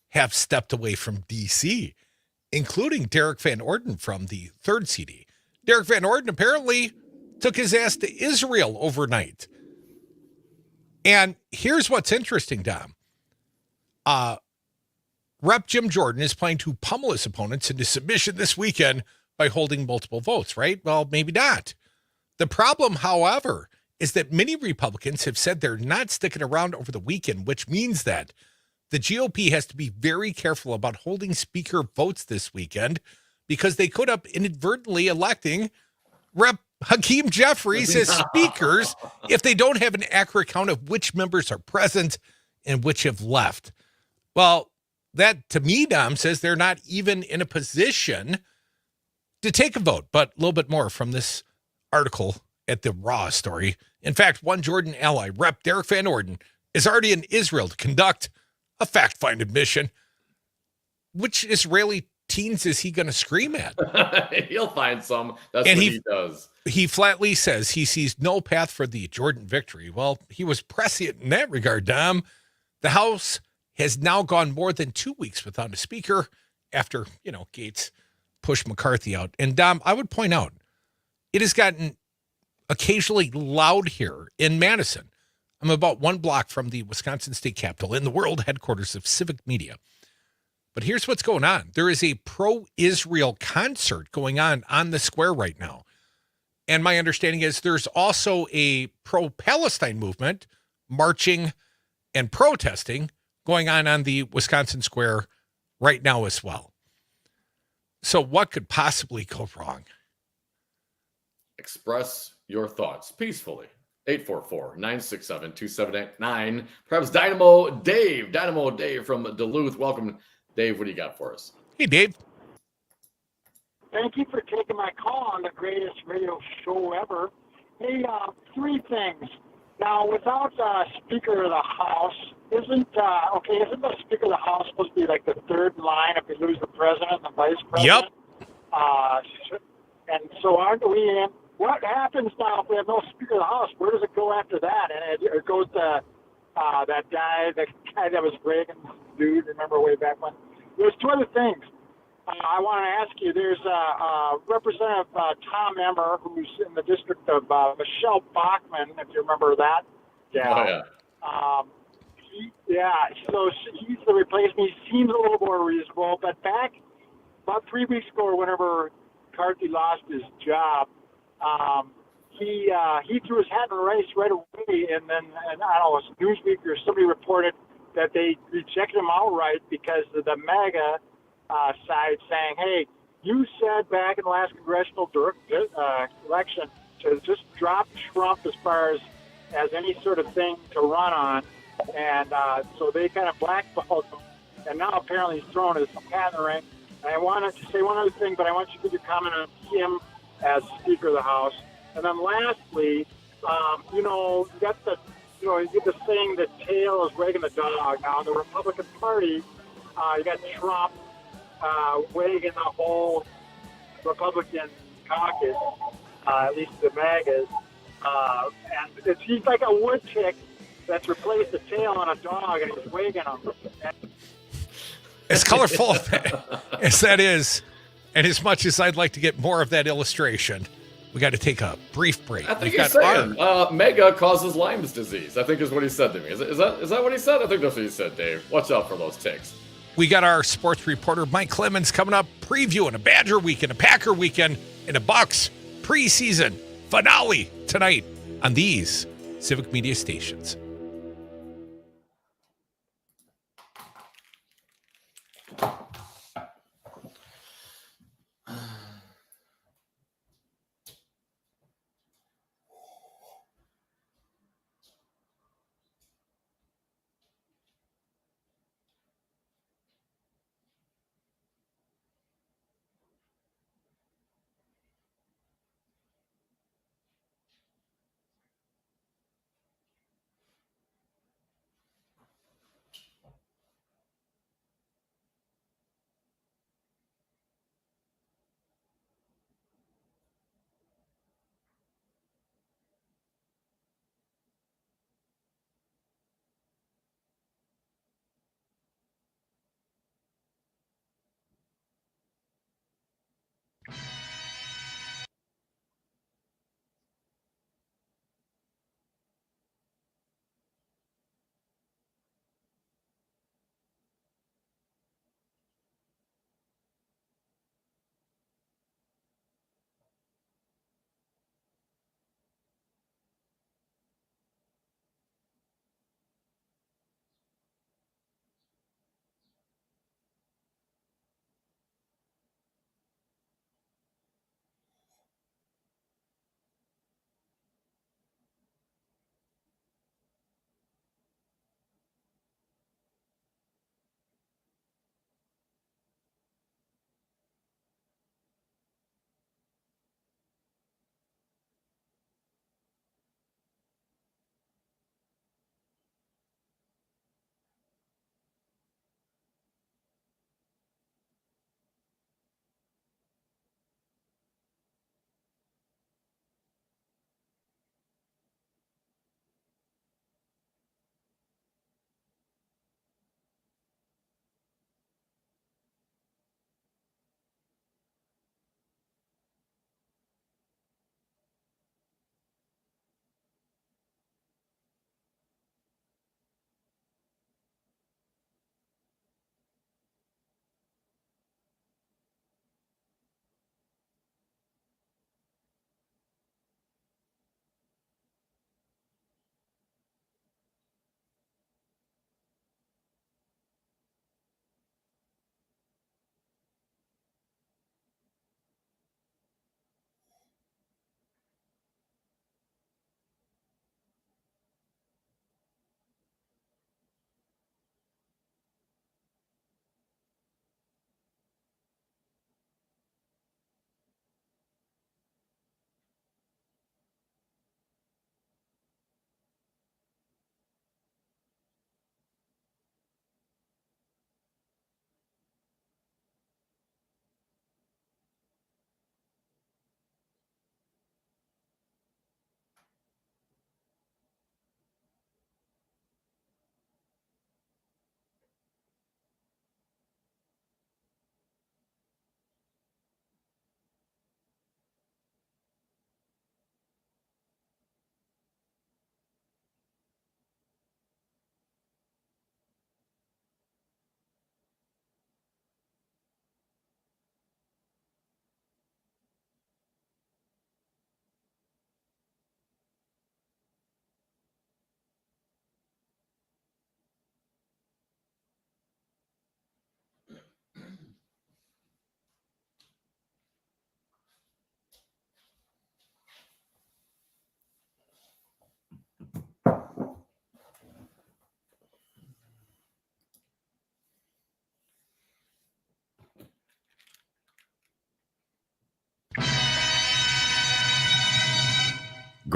Speaker 4: have stepped away from D.C., including Derek Van Orden from the 3rd CD. Derek Van Orden apparently took his ass to Israel overnight. And here's what's interesting, Dom. Rep. Jim Jordan is planning to pummel his opponents into submission this weekend by holding multiple votes, right? Well, maybe not. The problem, however, is that many Republicans have said they're not sticking around over the weekend, which means that the GOP has to be very careful about holding Speaker votes this weekend because they could up inadvertently electing Rep. Hakeem Jeffries as speakers if they don't have an accurate count of which members are present and which have left. Well, that to me, Dom, says they're not even in a position to take a vote. But a little bit more from this article at the Raw story. In fact, one Jordan ally, Rep. Derek Van Orden, is already in Israel to conduct a fact-finding mission. Which Israeli teens is he going to scream at?
Speaker 5: He'll find some. That's what he does.
Speaker 4: He flatly says he sees no path for the Jordan victory. Well, he was prescient in that regard, Dom. The House has now gone more than 2 weeks without a speaker after, Gates pushed McCarthy out. And Dom, I would point out, it has gotten occasionally loud here in Madison. I'm about 1 block from the Wisconsin State Capitol in the world headquarters of Civic Media. But here's what's going on. There is a pro-Israel concert going on the square right now. And my understanding is there's also a pro-Palestine movement marching and protesting going on the Wisconsin square right now as well. So what could possibly go wrong?
Speaker 5: Express your thoughts peacefully. 844-967-2789. Perhaps Dynamo Dave from Duluth. Welcome, Dave. What do you got for us?
Speaker 4: Hey, Dave.
Speaker 9: Thank you for taking my call on the greatest radio show ever. Hey, three things. Now, without Speaker of the House, isn't the Speaker of the House supposed to be like the third line if we lose the president and the vice president?
Speaker 4: Yep.
Speaker 9: And so aren't we in? What happens now if we have no Speaker of the House? Where does it go after that? And it goes to that guy that was Reagan's dude, remember way back when? There's two other things I want to ask you. There's Representative Tom Emmer, who's in the district of Michelle Bachmann, if you remember that.
Speaker 5: Yeah.
Speaker 9: Oh, yeah. So he's the replacement. He seems a little more reasonable, but back about 3 weeks ago or whenever McCarthy lost his job, he threw his hat in the race right away, and then I don't know, Newsweek or somebody reported that they rejected him outright because of the MAGA side saying, "Hey, you said back in the last congressional election to just drop Trump as far as any sort of thing to run on," and so they kind of blackballed him, and now apparently he's throwing his hat in the ring. And I wanted to say one other thing, but I want you to give your comment on him as Speaker of the House. And then lastly, you got you get the saying that tail is wagging the dog. Now, in the Republican Party, you got Trump wagging the whole Republican caucus, at least the MAGAs. And he's like a wood tick that's replaced the tail on a dog, and he's wagging them.
Speaker 4: As colorful as that is, and as much as I'd like to get more of that illustration, we got to take a brief break.
Speaker 5: I think he's saying mega causes Lyme's disease, I think is what he said to me. Is that what he said? I think that's what he said, Dave. Watch out for those ticks.
Speaker 4: We got our sports reporter, Mike Clemens, coming up, previewing a Badger weekend, a Packer weekend, and a Bucks preseason finale tonight on these Civic Media stations.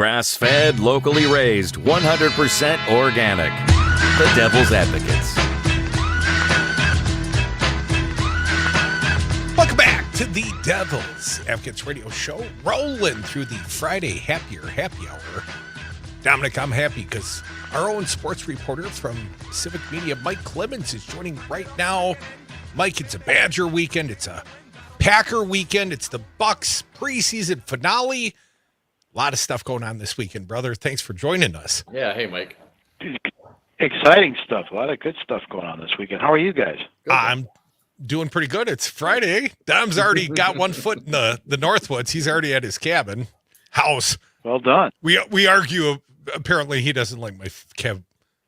Speaker 1: Grass-fed, locally raised, 100% organic. The Devil's Advocates.
Speaker 4: Welcome back to the Devil's Advocates radio show, rolling through the Friday happy hour. Dominic, I'm happy because our own sports reporter from Civic Media, Mike Clemens, is joining right now. Mike, it's a Badger weekend. It's a Packer weekend. It's the Bucks preseason finale. A lot of stuff going on this weekend, brother. Thanks for joining us.
Speaker 5: Yeah, hey, Mike.
Speaker 19: Exciting stuff. A lot of good stuff going on this weekend. How are you guys?
Speaker 4: I'm doing pretty good. It's Friday. Dom's already got one foot in the Northwoods. He's already at his cabin house.
Speaker 19: Well done.
Speaker 4: We argue. Apparently, he doesn't like my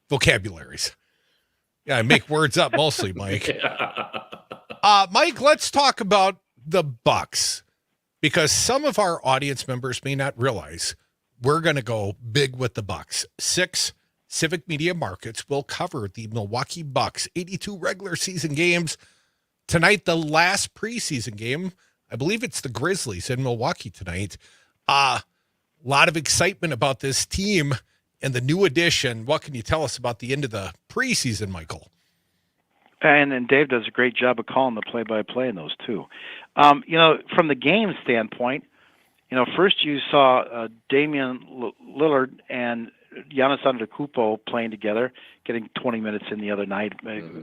Speaker 4: vocabularies. Yeah, I make words up mostly, Mike. Mike, let's talk about the Bucks, because some of our audience members may not realize we're going to go big with the Bucks. 6 Civic Media markets will cover the Milwaukee Bucks 82 regular season games. Tonight, the last preseason game. I believe it's the Grizzlies in Milwaukee tonight. A lot of excitement about this team and the new addition. What can you tell us about the end of the preseason, Michael?
Speaker 19: And Dave does a great job of calling the play-by-play in those, too. From the game standpoint, first you saw Damian Lillard and Giannis Antetokounmpo playing together, getting 20 minutes in the other night,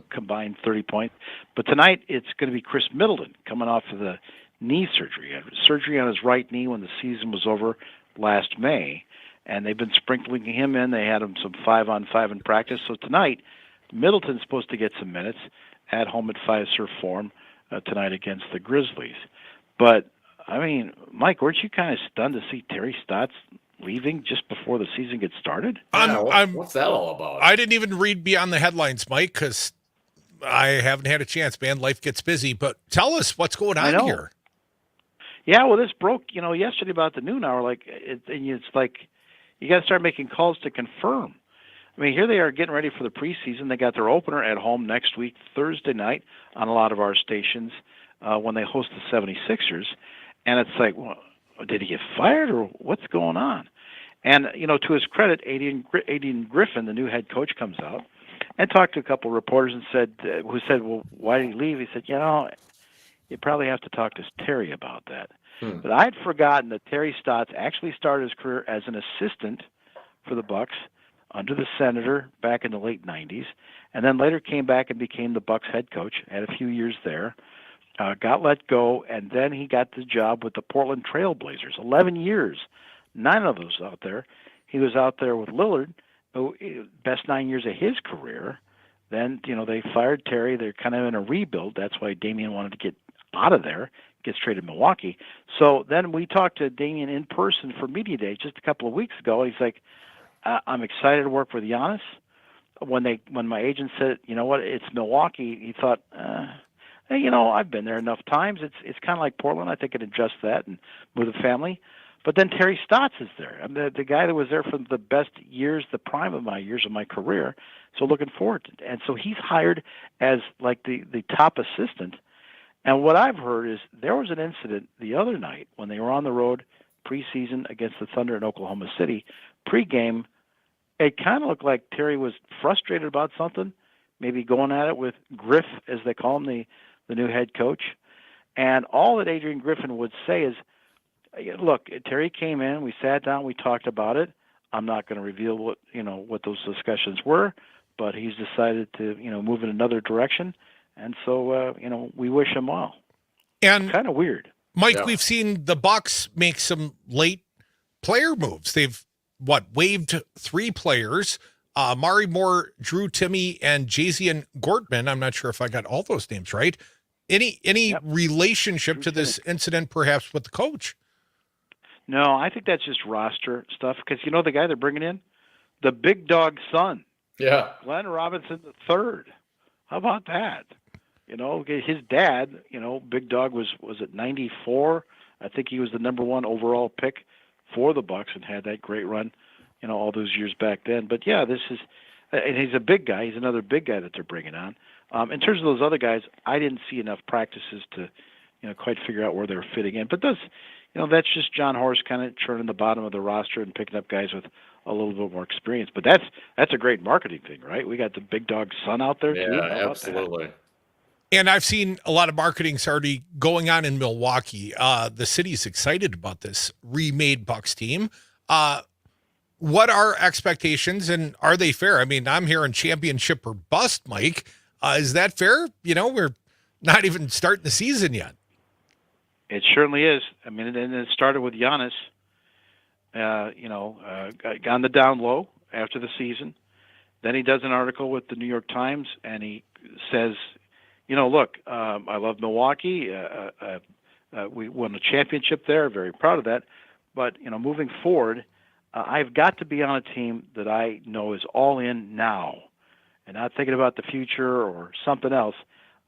Speaker 19: combined 30 points. But tonight it's going to be Chris Middleton coming off of the knee surgery. He had surgery on his right knee when the season was over last May, and they've been sprinkling him in. They had him some 5-on-5 in practice. So tonight, Middleton's supposed to get some minutes at home at Fiserv Forum tonight against the Grizzlies. But, I mean, Mike, weren't you kind of stunned to see Terry Stotts leaving just before the season gets started?
Speaker 5: What's that all about?
Speaker 4: I didn't even read beyond the headlines, Mike, because I haven't had a chance, man. Life gets busy. But tell us what's going on here.
Speaker 19: Yeah, well, this broke, yesterday about the noon hour. It's like you got to start making calls to confirm. I mean, here they are getting ready for the preseason. They got their opener at home next week, Thursday night, on a lot of our stations when they host the 76ers. And it's like, well, did he get fired or what's going on? And, to his credit, Adrian Griffin, the new head coach, comes out and talked to a couple of reporters and said, well, why did he leave? He said, you probably have to talk to Terry about that. But I'd forgotten that Terry Stotts actually started his career as an assistant for the Bucks under the Senator back in the late 90s, and then later came back and became the Bucks head coach, had a few years there, got let go, and then he got the job with the Portland Trail Blazers. 11 years, 9 of those out there. He was out there with Lillard, best 9 years of his career. Then, they fired Terry. They're kind of in a rebuild. That's why Damian wanted to get out of there, gets traded to Milwaukee. So then we talked to Damian in person for Media Day just a couple of weeks ago. He's like, I'm excited to work with Giannis. When my agent said, it's Milwaukee, he thought, hey, I've been there enough times. It's kind of like Portland. I think I can adjust that and with a family. But then Terry Stotts is there. I'm the guy that was there for the best years, the prime of my years of my career. So looking forward to it. And so he's hired as like the top assistant. And what I've heard is there was an incident the other night when they were on the road preseason against the Thunder in Oklahoma City. Pregame, it kind of looked like Terry was frustrated about something, maybe going at it with Griff, as they call him, the new head coach. And all that Adrian Griffin would say is, look, Terry came in, we sat down, we talked about it. I'm not going to reveal what those discussions were, but he's decided to, move in another direction. And so, we wish him well.
Speaker 4: And
Speaker 19: kind of weird.
Speaker 4: Mike, we've seen the Bucks make some late player moves. They've waived 3 players, Mari Moore, Drew Timme, and Jazian Gortman. I'm not sure if I got all those names right. Any relationship to this incident, perhaps, with the coach?
Speaker 19: No, I think that's just roster stuff. Because the guy they're bringing in, the big dog's son.
Speaker 5: Yeah.
Speaker 19: Glenn Robinson III. How about that? His dad, Big Dog was at 94. I think he was the number 1 overall pick for the Bucks and had that great run, all those years back then. But yeah, and he's a big guy. He's another big guy that they're bringing on. In terms of those other guys, I didn't see enough practices to, quite figure out where they're fitting in. But that's just John Horst kind of churning the bottom of the roster and picking up guys with a little bit more experience. But that's a great marketing thing, right? We got the big dog son out there too.
Speaker 5: Yeah,
Speaker 19: How about
Speaker 5: absolutely.
Speaker 19: that?
Speaker 4: And I've seen a lot of marketing's already going on in Milwaukee. The city's excited about this remade Bucks team. What are expectations, and are they fair? I mean, I'm hearing championship or bust, Mike. Is that fair? We're not even starting the season yet.
Speaker 19: It certainly is. I mean, and it started with Giannis, on the down low after the season. Then he does an article with the New York Times, and he says, look, I love Milwaukee. We won a championship there. Very proud of that. But, moving forward, I've got to be on a team that I know is all in now and not thinking about the future or something else.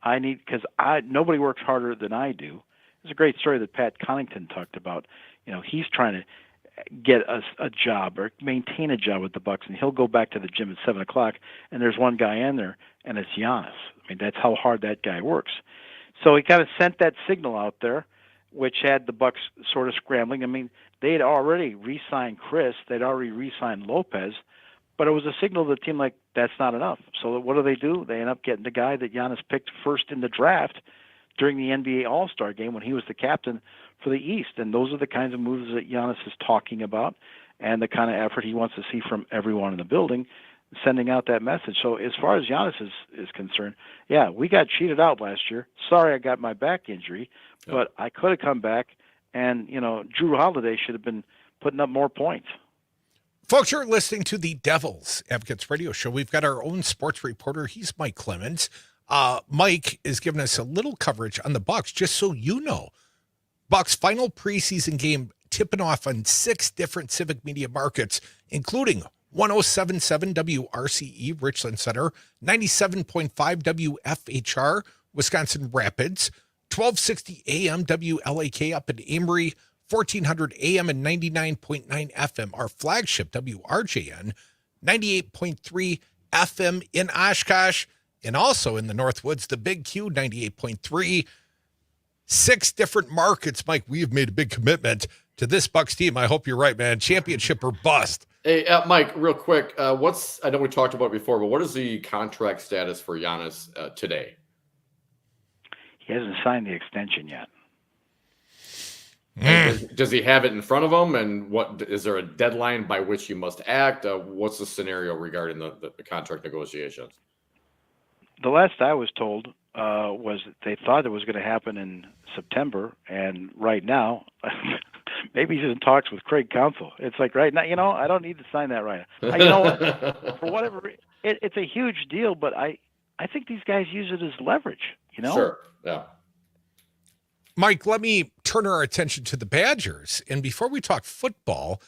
Speaker 19: Because nobody works harder than I do. There's a great story that Pat Connaughton talked about. He's trying to get a job or maintain a job with the Bucks, and he'll go back to the gym at 7 o'clock, and there's one guy in there, and it's Giannis. I mean, that's how hard that guy works. So he kind of sent that signal out there, which had the Bucks sort of scrambling. I mean, they had already re-signed Chris, they'd already re-signed Lopez, but it was a signal to the team like that's not enough. So what do? They end up getting the guy that Giannis picked first in the draft during the NBA All-Star game when he was the captain for the East. And those are the kinds of moves that Giannis is talking about and the kind of effort he wants to see from everyone in the building, sending out that message. So as far as Giannis is concerned, yeah, we got cheated out last year. Sorry I got my back injury, but I could have come back, and, Drew Holiday should have been putting up more points.
Speaker 4: Folks, you're listening to the Devil's Advocates Radio Show. We've got our own sports reporter. He's Mike Clemens. Mike is giving us a little coverage on the Bucks, just so you know. Bucks' final preseason game tipping off on 6 different Civic media markets, including 107.7 WRCE Richland Center, 97.5 WFHR Wisconsin Rapids, 1260 AM WLAK up in Amory, 1400 AM and 99.9 FM, our flagship WRJN, 98.3 FM in Oshkosh, and also in the Northwoods, the Big Q 98.3. 6 different markets. Mike, we have made a big commitment to this Bucks team. I hope you're right, man. Championship or bust.
Speaker 5: Hey, Mike, real quick, I know we talked about it before, but what is the contract status for Giannis today?
Speaker 19: He hasn't signed the extension yet.
Speaker 5: Does he have it in front of him? And what is there a deadline by which he must act? What's the scenario regarding the contract negotiations?
Speaker 19: The last I was told was that they thought it was going to happen in September, and right now, maybe he's in talks with Craig Counsell. It's like right now, I don't need to sign that right now. What? For whatever reason, it's a huge deal, but I think these guys use it as leverage.
Speaker 5: Sure, yeah.
Speaker 4: Mike, let me turn our attention to the Badgers. And before we talk football,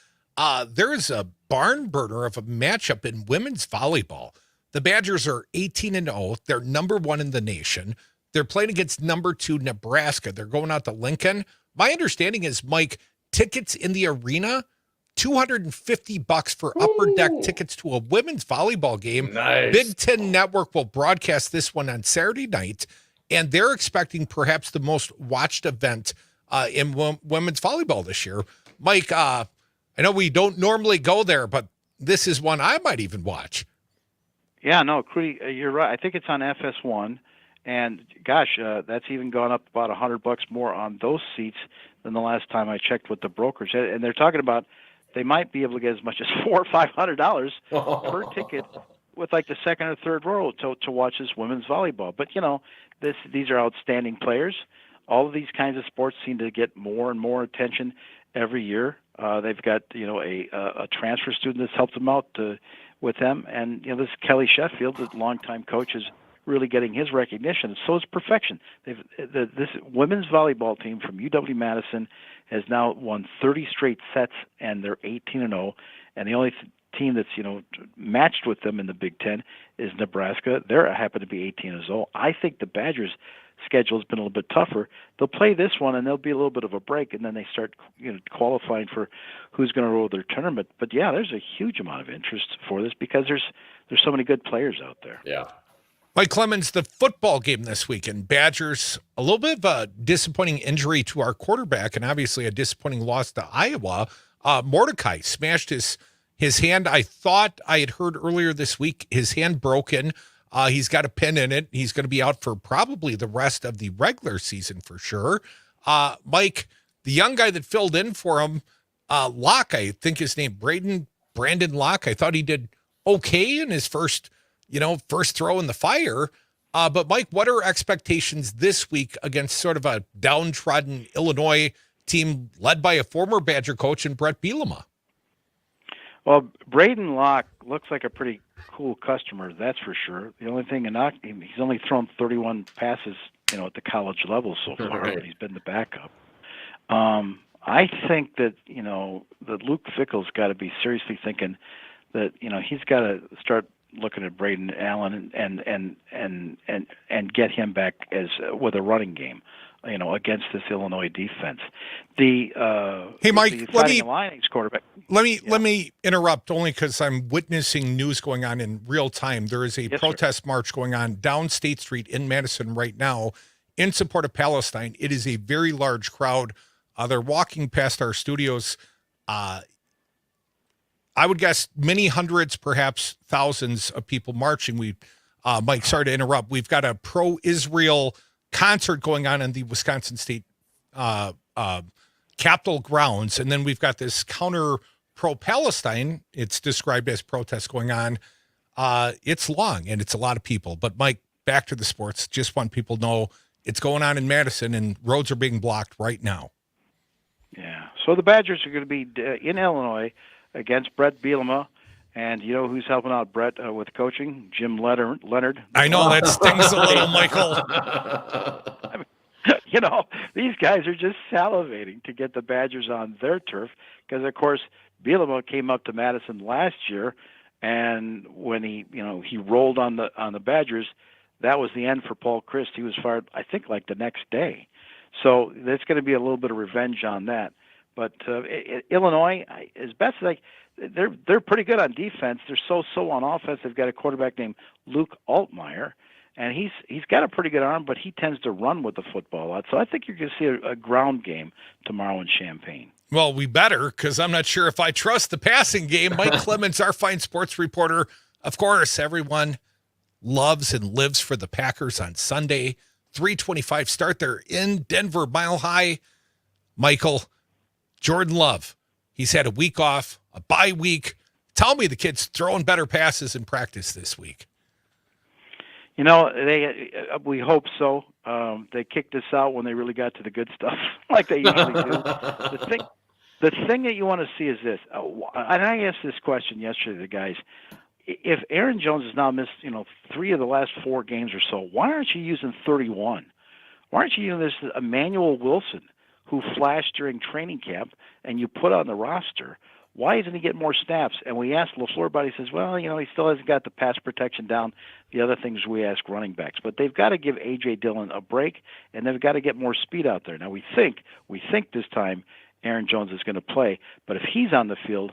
Speaker 4: there's a barn burner of a matchup in women's volleyball. The Badgers are 18-0. They're number 1 in the nation. They're playing against number 2 Nebraska. They're going out to Lincoln. My understanding is, Mike, tickets in the arena, $250 for upper deck tickets to a women's volleyball game.
Speaker 5: Nice.
Speaker 4: Big Ten Network will broadcast this one on Saturday night, and they're expecting perhaps the most watched event in women's volleyball this year. Mike, I know we don't normally go there, but this is one I might even watch.
Speaker 19: Yeah, no, Crute, you're right. I think it's on FS1, and gosh, that's even gone up about $100 more on those seats than the last time I checked with the brokers. And they're talking about they might be able to get as much as $400 or $500 per ticket with like the second or third row to watch this women's volleyball. But these are outstanding players. All of these kinds of sports seem to get more and more attention every year. They've got a transfer student that's helped them out with them, and this Kelly Sheffield, the longtime coach, is really getting his recognition. So is perfection. This women's volleyball team from UW-Madison has now won 30 straight sets, and they're 18-0. And the only team that's matched with them in the Big Ten is Nebraska. They happen to be 18-0. I think the Badgers' schedule has been a little bit tougher. They'll play this one, and there'll be a little bit of a break, and then they start qualifying for who's going to roll their tournament. But yeah, there's a huge amount of interest for this because there's so many good players out there.
Speaker 5: Yeah.
Speaker 4: Mike Clemens, the football game this weekend, Badgers, a little bit of a disappointing injury to our quarterback and obviously a disappointing loss to Iowa. Mordecai smashed his hand. I thought I had heard earlier this week his hand broken. He's got a pin in it. He's going to be out for probably the rest of the regular season for sure. Mike, the young guy that filled in for him, Locke, I think his name, Brandon Locke, I thought he did okay in his first throw in the fire. But Mike, what are expectations this week against sort of a downtrodden Illinois team led by a former Badger coach and Brett Bielema?
Speaker 19: Well, Braden Locke looks like a pretty cool customer, that's for sure. The only thing, he's only thrown 31 passes, at the college level so far,
Speaker 5: Right.
Speaker 19: but he's been the backup. I think that, that Luke Fickle's got to be seriously thinking that, he's got to start looking at Braden Allen and get him back with a running game, against this Illinois defense. Hey,
Speaker 4: Mike,
Speaker 19: quarterback.
Speaker 4: Let me interrupt only because I'm witnessing news going on in real time. There is a protest march going on down State Street in Madison right now in support of Palestine. It is a very large crowd. They're walking past our studios. I would guess many hundreds, perhaps thousands of people marching. Mike, sorry to interrupt. We've got a pro-Israel concert going on in the Wisconsin State Capitol grounds, and then we've got this counter pro-Palestine. It's described as protests going on. It's long and it's a lot of people. But Mike, back to the sports. Just want people to know it's going on in Madison, and roads are being blocked right now.
Speaker 19: Yeah. So the Badgers are going to be in Illinois against Brett Bielema. And you know who's helping out Brett with coaching? Jim Leonard.
Speaker 4: I know that stings a little, Michael.
Speaker 19: I mean, these guys are just salivating to get the Badgers on their turf because, of course, Bielema came up to Madison last year, and when he rolled on the Badgers, that was the end for Paul Christ. He was fired, I think, like the next day. So there's going to be a little bit of revenge on that. But Illinois, as best as they're pretty good on defense. They're so on offense. They've got a quarterback named Luke Altmaier, and he's got a pretty good arm, but he tends to run with the football a lot. So I think you're going to see a ground game tomorrow in Champaign.
Speaker 4: Well, we better, because I'm not sure if I trust the passing game. Mike Clemens, our fine sports reporter. Of course, everyone loves and lives for the Packers on Sunday. 3:25 start there in Denver, Mile High. Michael, Jordan Love, he's had a week off, a bye week. Tell me the kid's throwing better passes in practice this week.
Speaker 19: We hope so. They kicked us out when they really got to the good stuff, like they usually do. The thing that you want to see is this. And I asked this question yesterday to the guys. If Aaron Jones has now missed, 3 of the last 4 games or so, why aren't you using 31? Why aren't you using this Emmanuel Wilson, who flashed during training camp, and you put on the roster? Why isn't he getting more snaps? And we asked LaFleur about it. He says, well, he still hasn't got the pass protection down. The other things we ask running backs. But they've got to give A.J. Dillon a break, and they've got to get more speed out there. Now, we think this time Aaron Jones is going to play. But if he's on the field,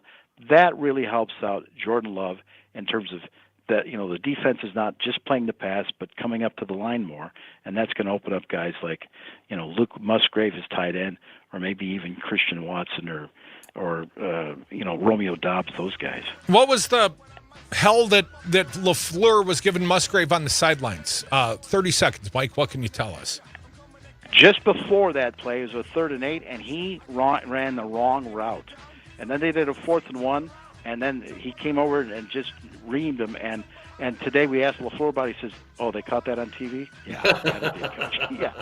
Speaker 19: that really helps out Jordan Love in terms of that, the defense is not just playing the pass, but coming up to the line more. And that's going to open up guys like, Luke Musgrave is tight end, or maybe even Christian Watson or Romeo Dobbs, those guys.
Speaker 4: What was the hell that LaFleur was giving Musgrave on the sidelines? 30 seconds, Mike. What can you tell us?
Speaker 19: Just before that play, it was a 3rd and 8, and he ran the wrong route. And then they did a 4th and 1, and then he came over and just reamed him. And today we asked LaFleur about it. He says, oh, they caught that on TV? Yeah, they did, Coach. Yeah.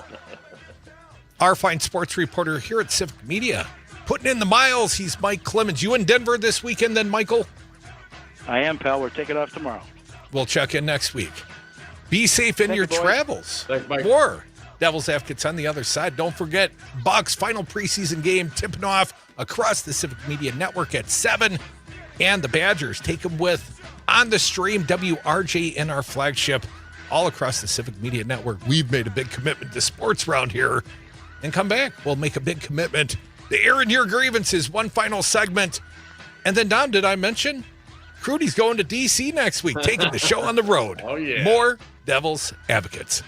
Speaker 4: Our fine sports reporter here at Civic Media. Putting in the miles, he's Mike Clemens. You in Denver this weekend then, Michael?
Speaker 19: I am, pal. We're taking off tomorrow.
Speaker 4: We'll check in next week. Be safe in your travels.
Speaker 5: Thanks, Mike.
Speaker 4: More Devils Advocates on the other side. Don't forget, Bucks final preseason game tipping off across the Civic Media Network at 7. And the Badgers take them with on the stream, WRJ in our flagship, all across the Civic Media Network. We've made a big commitment to sports around here. And come back, we'll make a big commitment. The Air and Your Grievances, one final segment. And then, Dom, did I mention Crudy's going to D.C. next week, taking the show on the road.
Speaker 5: Oh, yeah.
Speaker 4: More Devil's Advocates.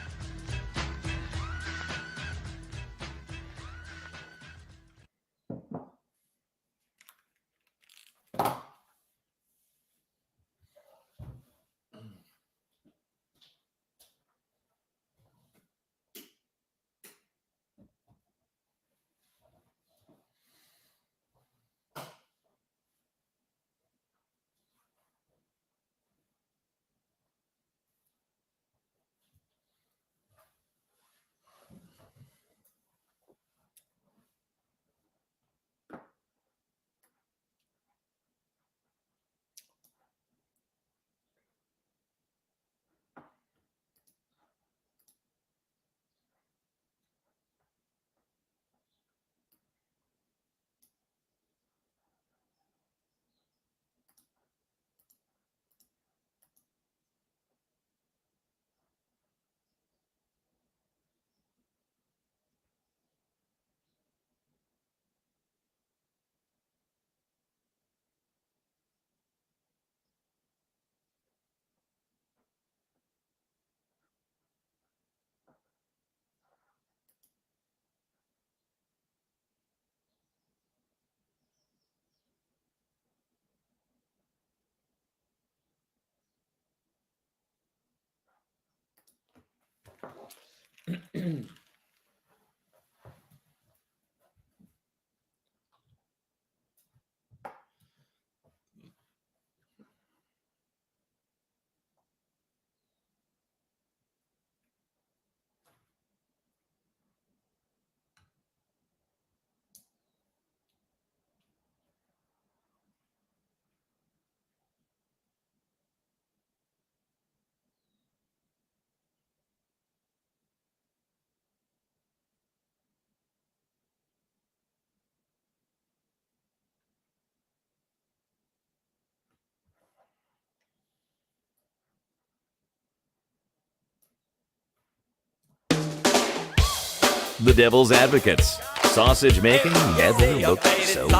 Speaker 1: The Devil's Advocates. Sausage making never looked so good.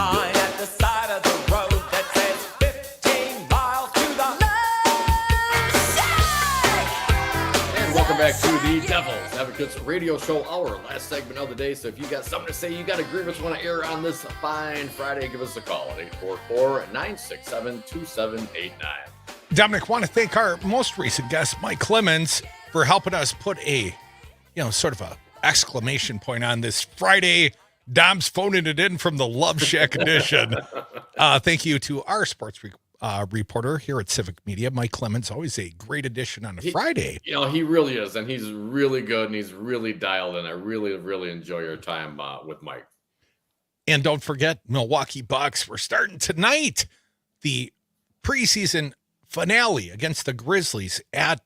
Speaker 5: And welcome back to the Devil's Advocates Radio Show, our last segment of the day. So if you got something to say, you got a grievance you want to air on this fine Friday, give us a call at 844-967-2789.
Speaker 4: Dominic, want to thank our most recent guest, Mike Clemens, for helping us put a, sort of a exclamation point on this Friday. Dom's phoning it in from the Love Shack edition. Thank you to our sports reporter here at Civic Media, Mike Clemens. Always a great addition on a Friday.
Speaker 5: He really is, and he's really good, and he's really dialed in. I really, really enjoy your time with Mike.
Speaker 4: And don't forget, Milwaukee Bucks. We're starting tonight the preseason finale against the Grizzlies at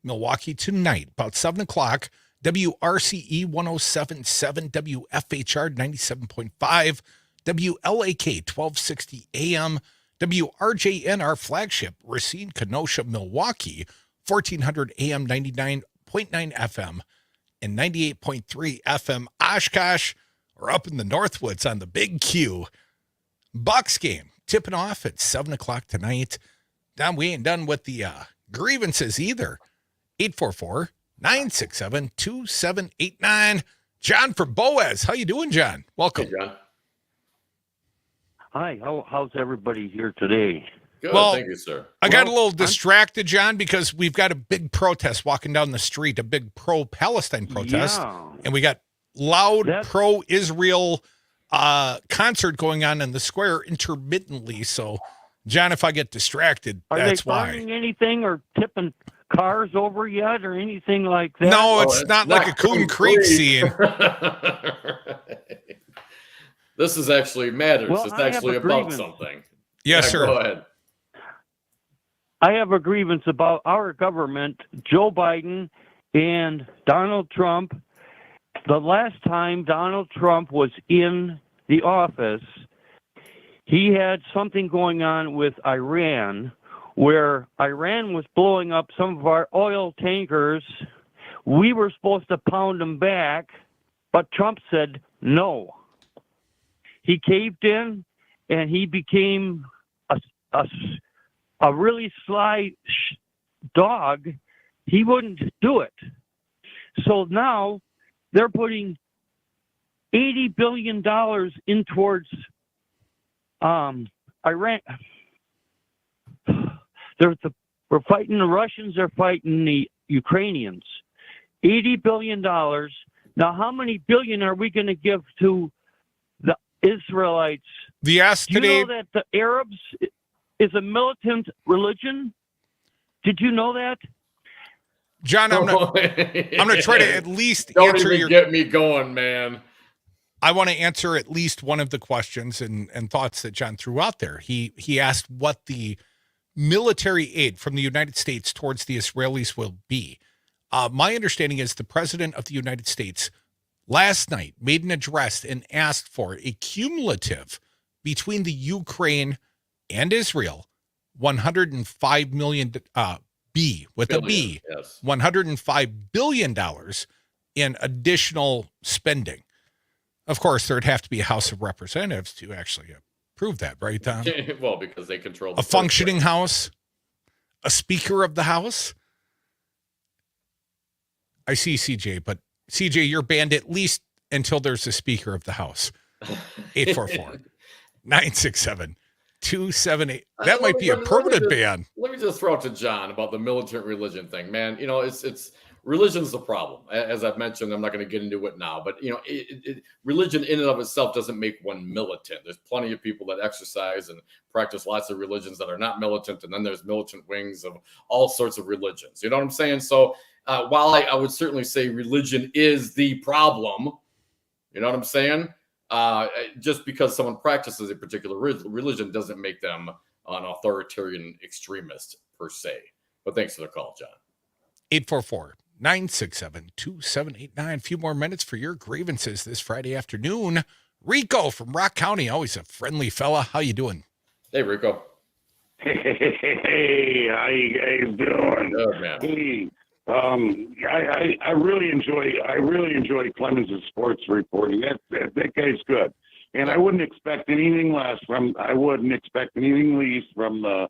Speaker 4: Milwaukee tonight, about 7 o'clock. WRCE 107.7, WFHR 97.5, WLAK 1260 AM, WRJN, our flagship, Racine, Kenosha, Milwaukee, 1400 AM 99.9 FM, and 98.3 FM Oshkosh, or up in the Northwoods on the Big Q. Bucks game tipping off at 7 o'clock tonight. Dom, we ain't done with the grievances either. 844-967-2789. John from Boaz. How you doing, John? Welcome.
Speaker 5: Hey, John.
Speaker 20: Hi, how's everybody here today?
Speaker 5: Good,
Speaker 4: well,
Speaker 5: thank you, sir.
Speaker 4: I got a little distracted, John, because we've got a big protest walking down the street, a big pro-Palestine protest.
Speaker 20: Yeah.
Speaker 4: And we got loud pro-Israel concert going on in the square intermittently. So, John, if I get distracted, that's why.
Speaker 20: Are they burning anything or tipping cars over yet or anything like that?
Speaker 4: No, it's not like a Coon Creek scene.
Speaker 5: This is actually matters.
Speaker 20: Well,
Speaker 5: it's
Speaker 20: I have
Speaker 5: actually
Speaker 20: a
Speaker 5: about
Speaker 20: grievance.
Speaker 5: something.
Speaker 4: Yes, sir.
Speaker 5: Go ahead.
Speaker 20: I have a grievance about our government, Joe Biden and Donald Trump. The last time Donald Trump was in the office, he had something going on with Iran, where Iran was blowing up some of our oil tankers. We were supposed to pound them back, but Trump said no. He caved in, and he became a a really sly dog, he wouldn't do it. So now they're putting $80 billion in towards Iran. We're fighting the Russians, they're fighting the Ukrainians. $80 billion. Now, how many billion are we going to give to the Israelites?
Speaker 4: The ask
Speaker 20: today. Do you know that the Arabs is a militant religion? Did you know that?
Speaker 4: John, I'm going to try to at least
Speaker 5: Don't
Speaker 4: answer
Speaker 5: even
Speaker 4: your.
Speaker 5: Get me going, man.
Speaker 4: I want to answer at least one of the questions and thoughts that John threw out there. He asked what the military aid from the United States towards the Israelis will be. My understanding is the President of the United States last night made an address and asked for a cumulative between the Ukraine and Israel, $105 million, $105 billion in additional spending. Of course, there'd have to be a House of Representatives to actually approve that, right, Tom?
Speaker 5: Well, because they control
Speaker 4: a functioning House, a Speaker of the House. I see CJ, but CJ, you're banned at least until there's a Speaker of the House. 844-967-278. That might be a permanent ban.
Speaker 5: Let me just throw it to John about the militant religion thing, man. You know, it's religion's the problem. As I've mentioned, I'm not going to get into it now, but you know, religion in and of itself doesn't make one militant. There's plenty of people that exercise and practice lots of religions that are not militant, and then there's militant wings of all sorts of religions. You know what I'm saying? So while I would certainly say religion is the problem, you know what I'm saying? Just because someone practices a particular religion doesn't make them an authoritarian extremist per se. But thanks for the call, John.
Speaker 4: 844-967-2789. A few more minutes for your grievances this Friday afternoon. Rico from Rock County, always a friendly fella. How you doing?
Speaker 5: Hey, Rico.
Speaker 21: Hey, how you guys doing?
Speaker 5: Good, man.
Speaker 21: Hey, I really enjoy Clemens' sports reporting. That guy's good, and I wouldn't expect anything less from. I wouldn't expect anything least from the,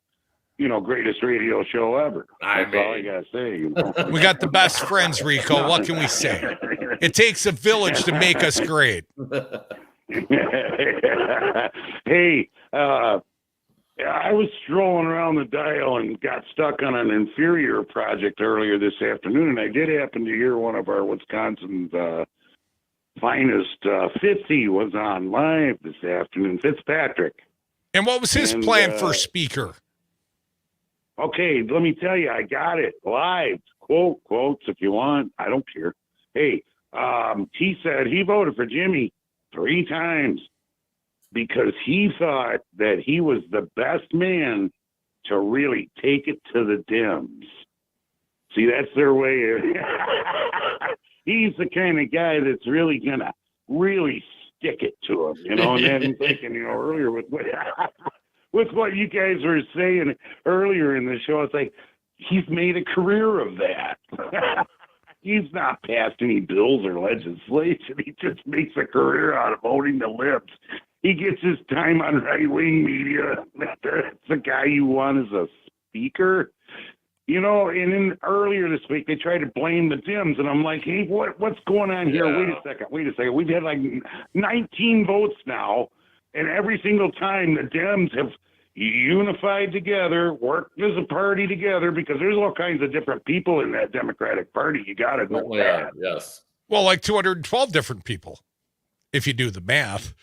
Speaker 21: greatest radio show ever. That's all I gotta say.
Speaker 4: We got the best friends, Rico. What can we say? It takes a village to make us great.
Speaker 21: Hey, I was strolling around the dial and got stuck on an inferior project earlier this afternoon, and I did happen to hear one of our Wisconsin's finest, Fitzy, was on live this afternoon, Fitzpatrick.
Speaker 4: And what was his plan for speaker?
Speaker 21: Okay, let me tell you, I got it live. Quotes if you want. I don't care. Hey, he said he voted for Jimmy 3 times because he thought that he was the best man to really take it to the Dems. See, that's their way of he's the kind of guy that's really going to really stick it to him, and I'm thinking, earlier with what you guys were saying earlier in the show, it's like he's made a career of that. He's not passed any bills or legislation. He just makes a career out of voting the libs. He gets his time on right-wing media. That's the guy you want as a speaker. And then earlier this week, they tried to blame the Dems, and I'm like, hey, what's going on here?
Speaker 5: Yeah.
Speaker 21: Wait a second. We've had like 19 votes now, and every single time the Dems have unified together, worked as a party together, because there's all kinds of different people in that Democratic Party. You got to know that.
Speaker 5: Yes.
Speaker 4: Well, like 212 different people, if you do the math.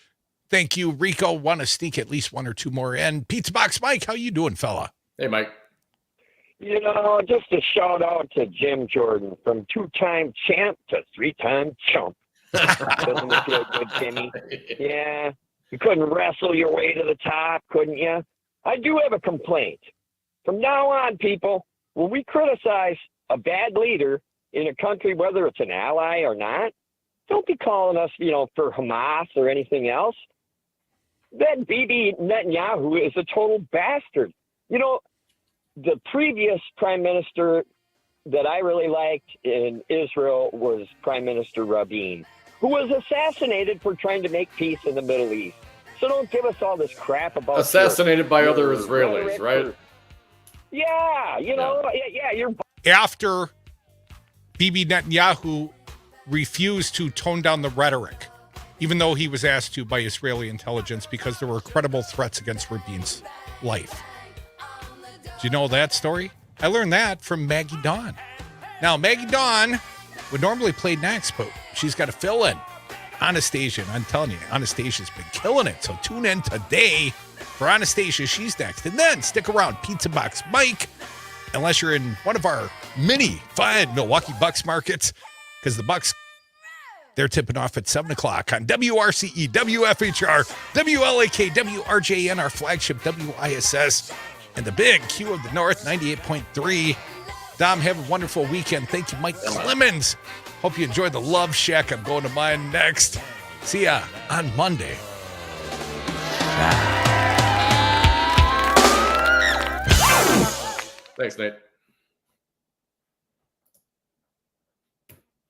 Speaker 4: Thank you, Rico. Want to sneak at least one or two more in. Pizza Box Mike, how you doing, fella?
Speaker 5: Hey, Mike.
Speaker 22: Just a shout out to Jim Jordan, from 2-time champ to 3-time chump. Doesn't it feel good, Jimmy? Yeah. You couldn't wrestle your way to the top, couldn't you? I do have a complaint. From now on, people, when we criticize a bad leader in a country, whether it's an ally or not, don't be calling us, for Hamas or anything else. That Bibi Netanyahu is a total bastard. The previous prime minister that I really liked in Israel was Prime Minister Rabin, who was assassinated for trying to make peace in the Middle East. So don't give us all this crap about
Speaker 5: assassinated by other Israelis, right?
Speaker 22: Yeah, you're.
Speaker 4: After Bibi Netanyahu refused to tone down the rhetoric, even though he was asked to by Israeli intelligence because there were credible threats against Rabin's life. Do you know that story? I learned that from Maggie Dawn. Now, Maggie Dawn would normally play next, but she's got to fill in. Anastasia, and I'm telling you, Anastasia's been killing it. So tune in today for Anastasia. She's next. And then stick around, Pizza Box Mike, unless you're in one of our many fine Milwaukee Bucks markets, because the Bucks, they're tipping off at 7 o'clock on WRCE, WFHR, WLAK, WRJN, our flagship WISS, and the big Q of the North, 98.3. Dom, have a wonderful weekend. Thank you, Mike Clemens. Hope you enjoy the Love Shack. I'm going to mine next. See ya on Monday.
Speaker 5: Thanks, Nate.